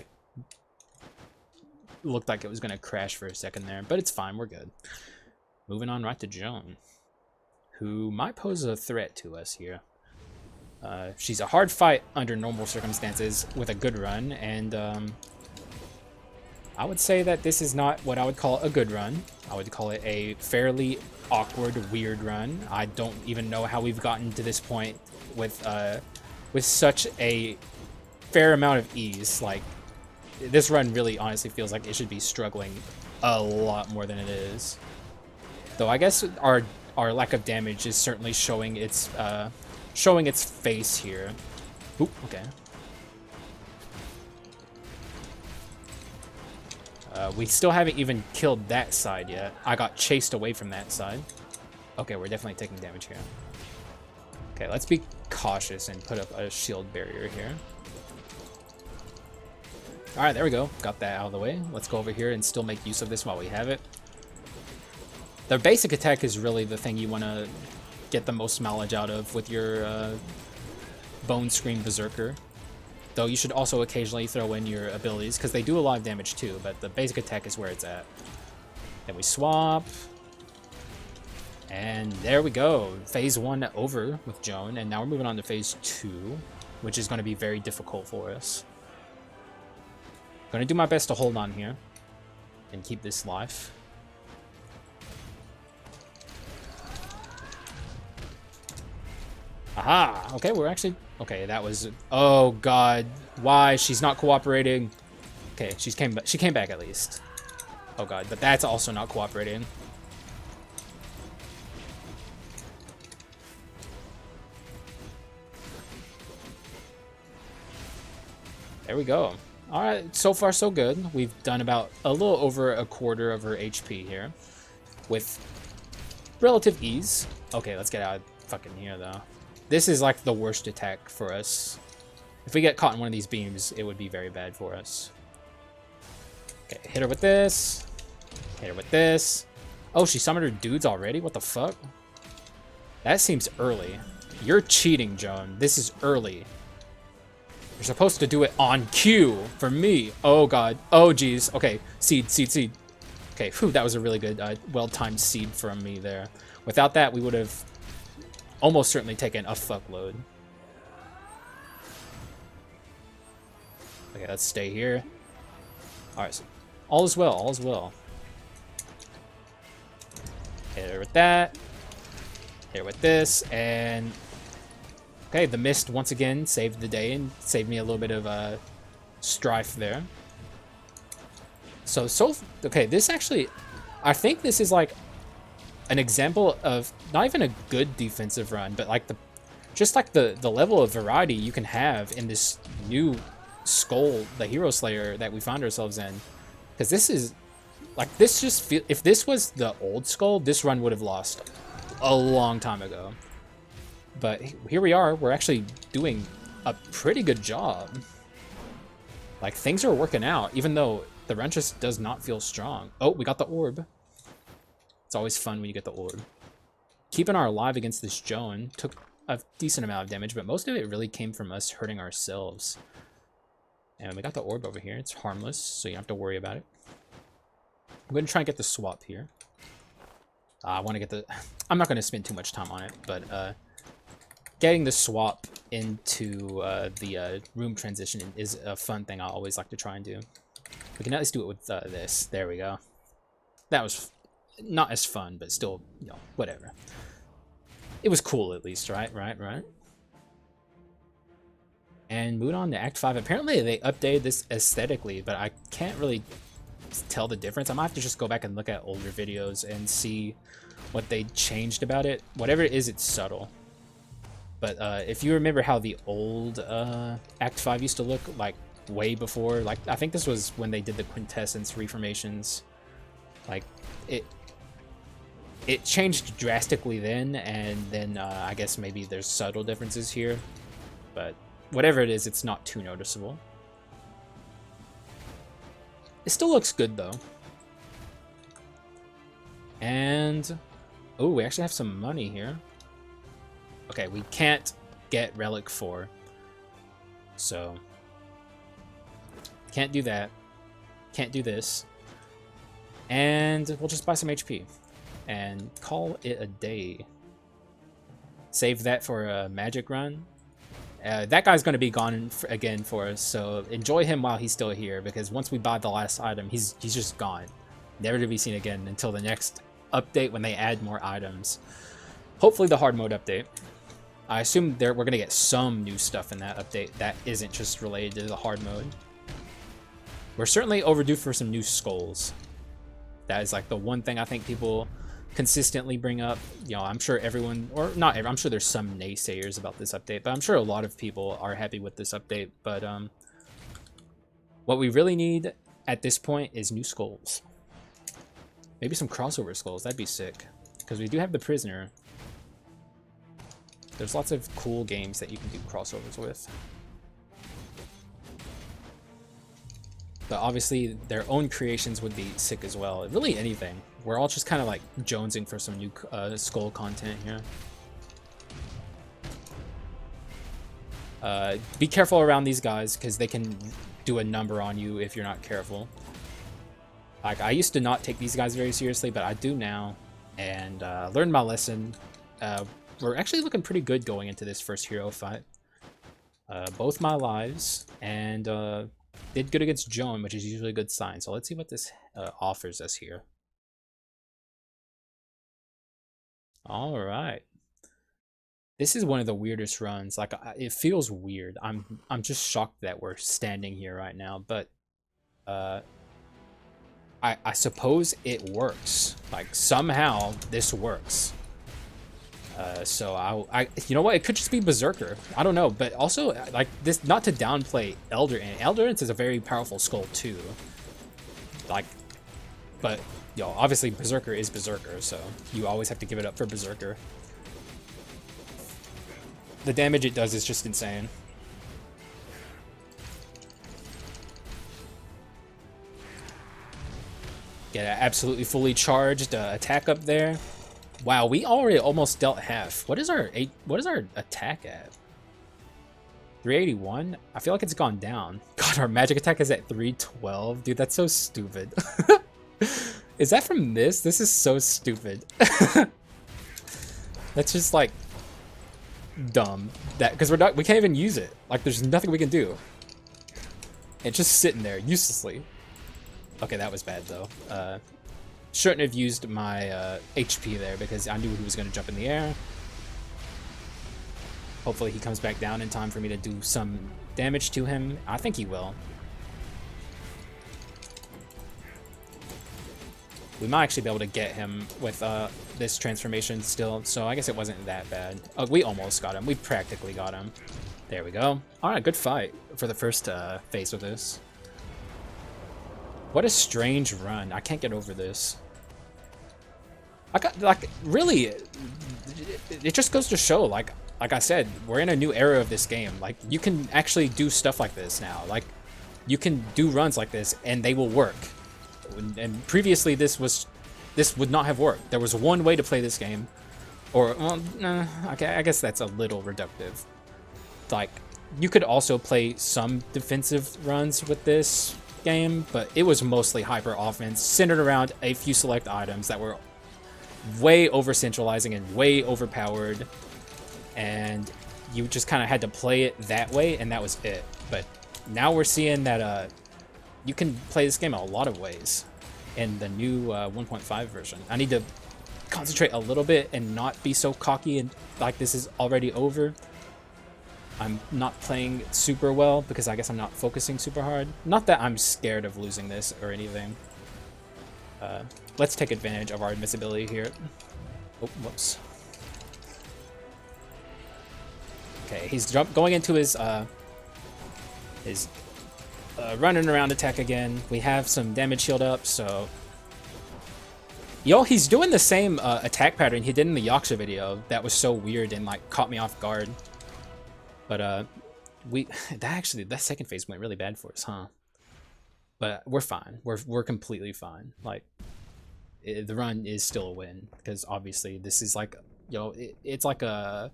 [SPEAKER 1] looked like it was going to crash for a second there, but it's fine, we're good. Moving on right to Joan, who might pose a threat to us here. She's a hard fight under normal circumstances with a good run, and I would say that this is not what I would call a good run. I would call it a fairly awkward, weird run. I don't even know how we've gotten to this point with such a fair amount of ease. Like, this run really honestly feels like it should be struggling a lot more than it is. Though I guess our lack of damage is certainly showing its face here. Oop, okay. We still haven't even killed that side yet. I got chased away from that side. Okay, we're definitely taking damage here. Okay, let's be cautious and put up a shield barrier here. Alright, there we go. Got that out of the way. Let's go over here and still make use of this while we have it. The basic attack is really the thing you want to get the most mileage out of with your Bone Scream Beserker. Though you should also occasionally throw in your abilities, because they do a lot of damage too, but the basic attack is where it's at. Then we swap. And there we go. Phase 1 over with Joan, and now we're moving on to Phase 2, which is going to be very difficult for us. Going to do my best to hold on here and keep this life. Aha! Okay, we're actually... Okay, that was... Oh, God. Why? She's not cooperating. Okay, she came back at least. Oh, God. But that's also not cooperating. There we go. Alright, so far so good. We've done about a little over a quarter of her HP here. With relative ease. Okay, let's get out of fucking here, though. This is like the worst attack for us. If we get caught in one of these beams, it would be very bad for us. Okay, hit her with this. Hit her with this. Oh, she summoned her dudes already? What the fuck? That seems early. You're cheating, Joan. This is early. You're supposed to do it on cue for me. Oh, God. Oh, geez. Okay, seed. Okay, whew, that was a really good, well-timed seed from me there. Without that, we would have almost certainly taken a fuckload. Okay, let's stay here. Alright, so all is well, all is well. Hit her with that. Hit her with this, and... Okay, the mist once again saved the day and saved me a little bit of strife there. So, okay, this actually... I think this is like an example of not even a good defensive run, but like just like the level of variety you can have in this new Skul the Hero Slayer that we found ourselves in. Because this is like, this just feel, if this was the old Skul, this run would have lost a long time ago. But here we are, we're actually doing a pretty good job. Like, things are working out, even though the run just does not feel strong. Oh, we got the orb. It's always fun when you get the orb. Keeping our alive against this Joan took a decent amount of damage, but most of it really came from us hurting ourselves. And we got the orb over here. It's harmless, so you don't have to worry about it. I'm going to try and get the swap here. I want to get the... I'm not going to spend too much time on it, but getting the swap into the room transition is a fun thing I always like to try and do. We can at least do it with this. There we go. That was not as fun, but still, you know, whatever. It was cool at least, right? And moving on to Act 5. Apparently they updated this aesthetically, but I can't really tell the difference. I might have to just go back and look at older videos and see what they changed about it. Whatever it is, it's subtle. But if you remember how the old Act 5 used to look, like way before, like I think this was when they did the Quintessence reformations, like it changed drastically then, and then I guess maybe there's subtle differences here, but whatever it is, it's not too noticeable. It still looks good though. And oh, we actually have some money here. Okay, we can't get Relic 4, so can't do that. Can't do this. And we'll just buy some HP and call it a day. Save that for a magic run. That guy's going to be gone again for us, so enjoy him while he's still here, because once we buy the last item, he's just gone. Never to be seen again until the next update when they add more items. Hopefully the hard mode update. I assume we're going to get some new stuff in that update that isn't just related to the hard mode. We're certainly overdue for some new skulls. That is like the one thing I think people consistently bring up. You know, I'm sure everyone, or not everyone, I'm sure there's some naysayers about this update, but I'm sure a lot of people are happy with this update. But what we really need at this point is new skulls. Maybe some crossover skulls, that'd be sick. Because we do have the prisoner. There's lots of cool games that you can do crossovers with. But obviously, their own creations would be sick as well. Really anything. We're all just kind of like jonesing for some new Skul content here. Be careful around these guys, because they can do a number on you if you're not careful. Like, I used to not take these guys very seriously, but I do now. And learned my lesson. We're actually looking pretty good going into this first hero fight. Both my lives, and did good against Joan, which is usually a good sign. So let's see what this offers us here. All right. This is one of the weirdest runs. Like, it feels weird. I'm just shocked that we're standing here right now, but I suppose it works. Like, somehow this works. So I you know what, it could just be Beserker, I don't know, but also, like, this, not to downplay Elder Ent is a very powerful Skul too, like, but yo, obviously Beserker is Beserker, so you always have to give it up for Beserker. The damage it does is just insane. Get an absolutely fully charged attack up there. Wow, we already almost dealt half. What is our attack at? 381? I feel like it's gone down. God, our magic attack is at 312. Dude, that's so stupid. Is that from this? This is so stupid. That's just like dumb. That because we can't even use it. Like, there's nothing we can do. and just sitting there uselessly. Okay, that was bad though. Shouldn't have used my HP there because I knew he was going to jump in the air. Hopefully he comes back down in time for me to do some damage to him. I think he will. We might actually be able to get him with this transformation still, so I guess it wasn't that bad. Oh, we almost got him. We practically got him. There we go. Alright, good fight for the first phase of this. What a strange run. I can't get over this. I got, like, really, it just goes to show, like I said, we're in a new era of this game. Like, you can actually do stuff like this now. Like, you can do runs like this, and they will work. And previously, this would not have worked. There was one way to play this game, or well, okay, I guess that's a little reductive. Like, you could also play some defensive runs with this game, but it was mostly hyper offense, centered around a few select items that were way over centralizing and way overpowered, and you just kind of had to play it that way, and that was it. But now we're seeing that you can play this game in a lot of ways in the new 1.5 version. I need to concentrate a little bit and not be so cocky and like this is already over. I'm not playing super well because I guess I'm not focusing super hard. Not that I'm scared of losing this or anything. Let's take advantage of our invincibility here. Oh, whoops. Okay, he's going into his running around attack again. We have some damage shield up, so... Yo, he's doing the same attack pattern he did in the Yaksha video. That was so weird and like caught me off guard. But that second phase went really bad for us, huh? But we're fine. We're completely fine. Like, the run is still a win because obviously this is like, it's like a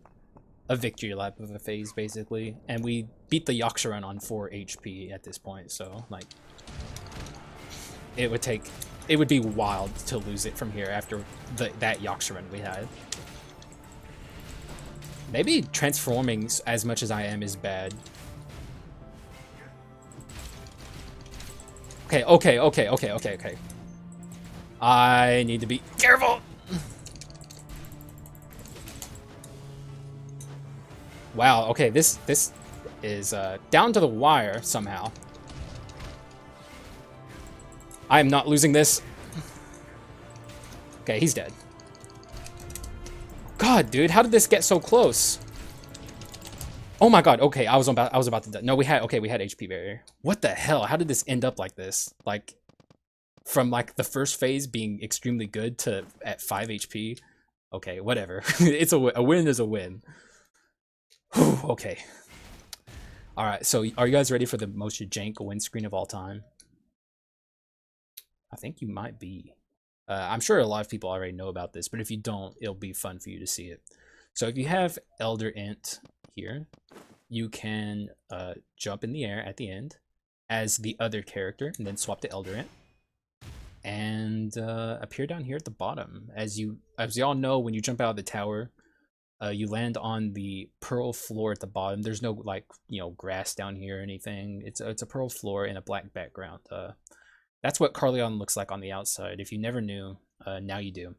[SPEAKER 1] victory lap of a phase basically, and we beat the Yaksha run on 4 HP at this point. So like, it would be wild to lose it from here after that Yaksha run we had. Maybe transforming as much as I am is bad. Okay. I need to be careful. Wow, okay, this is down to the wire somehow. I am not losing this. Okay, he's dead. God, dude, how did this get so close? Oh my god, okay, I was about to die. No, we had HP barrier. What the hell? How did this end up like this? Like, from like the first phase being extremely good to at 5 HP. Okay, whatever. It's a win is a win. Whew, okay. Alright, so are you guys ready for the most jank win screen of all time? I think you might be. I'm sure a lot of people already know about this, but if you don't, it'll be fun for you to see it. So if you have Elder Ent here, you can jump in the air at the end as the other character, and then swap to Elder Ent, and appear down here at the bottom. As you all know, when you jump out of the tower, you land on the pearl floor at the bottom. There's no like grass down here or anything. It's a pearl floor and a black background. That's what Carleon looks like on the outside. If you never knew, now you do.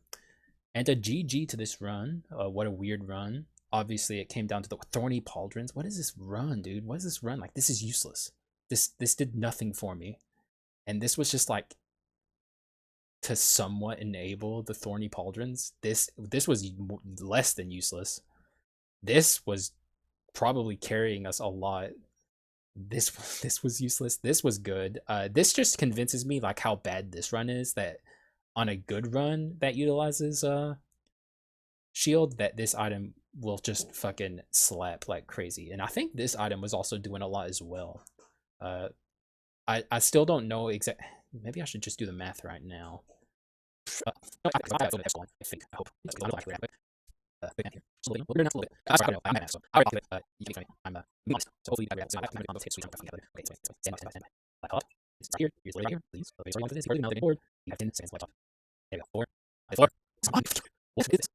[SPEAKER 1] And a GG to this run. What a weird run. Obviously, it came down to the Thorny Pauldrons. What is this run, dude? What is this run? Like, this is useless. This did nothing for me. And this was just like to somewhat enable the Thorny Pauldrons. This was less than useless. This was probably carrying us a lot. This was useless. This was good. This just convinces me like how bad this run is, that on a good run that utilizes shield, that this item will just fucking slap like crazy. And I think this item was also doing a lot as well. I still don't know exactly. Maybe I should just do the math right now. I think. I hope. I'm so I already it. You can I'm modest, so hopefully you got it. So I have to take switch on together. Okay, so stand by. Like up. It's right here. Here's the right here. Please. Okay, sorry for this. You're the board. You have 10 seconds left off. There we go. 4. What is this?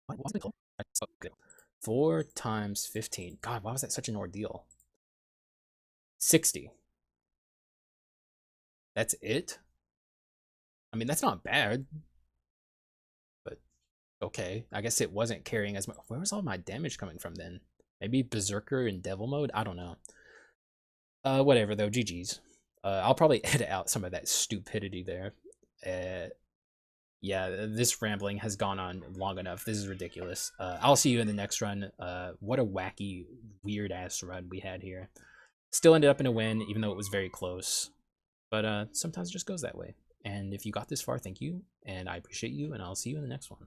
[SPEAKER 1] What's it called? So good. 4 times 15. God, why was that such an ordeal? 60. That's it? I mean, that's not bad, but okay. I guess it wasn't carrying as much. Where was all my damage coming from then? Maybe Berserker in Devil Mode? I don't know. Whatever though, GG's. I'll probably edit out some of that stupidity there. Yeah, this rambling has gone on long enough. This is ridiculous. I'll see you in the next run. What a wacky, weird-ass run we had here. Still ended up in a win, even though it was very close. But sometimes it just goes that way. And if you got this far, thank you, and I appreciate you, and I'll see you in the next one.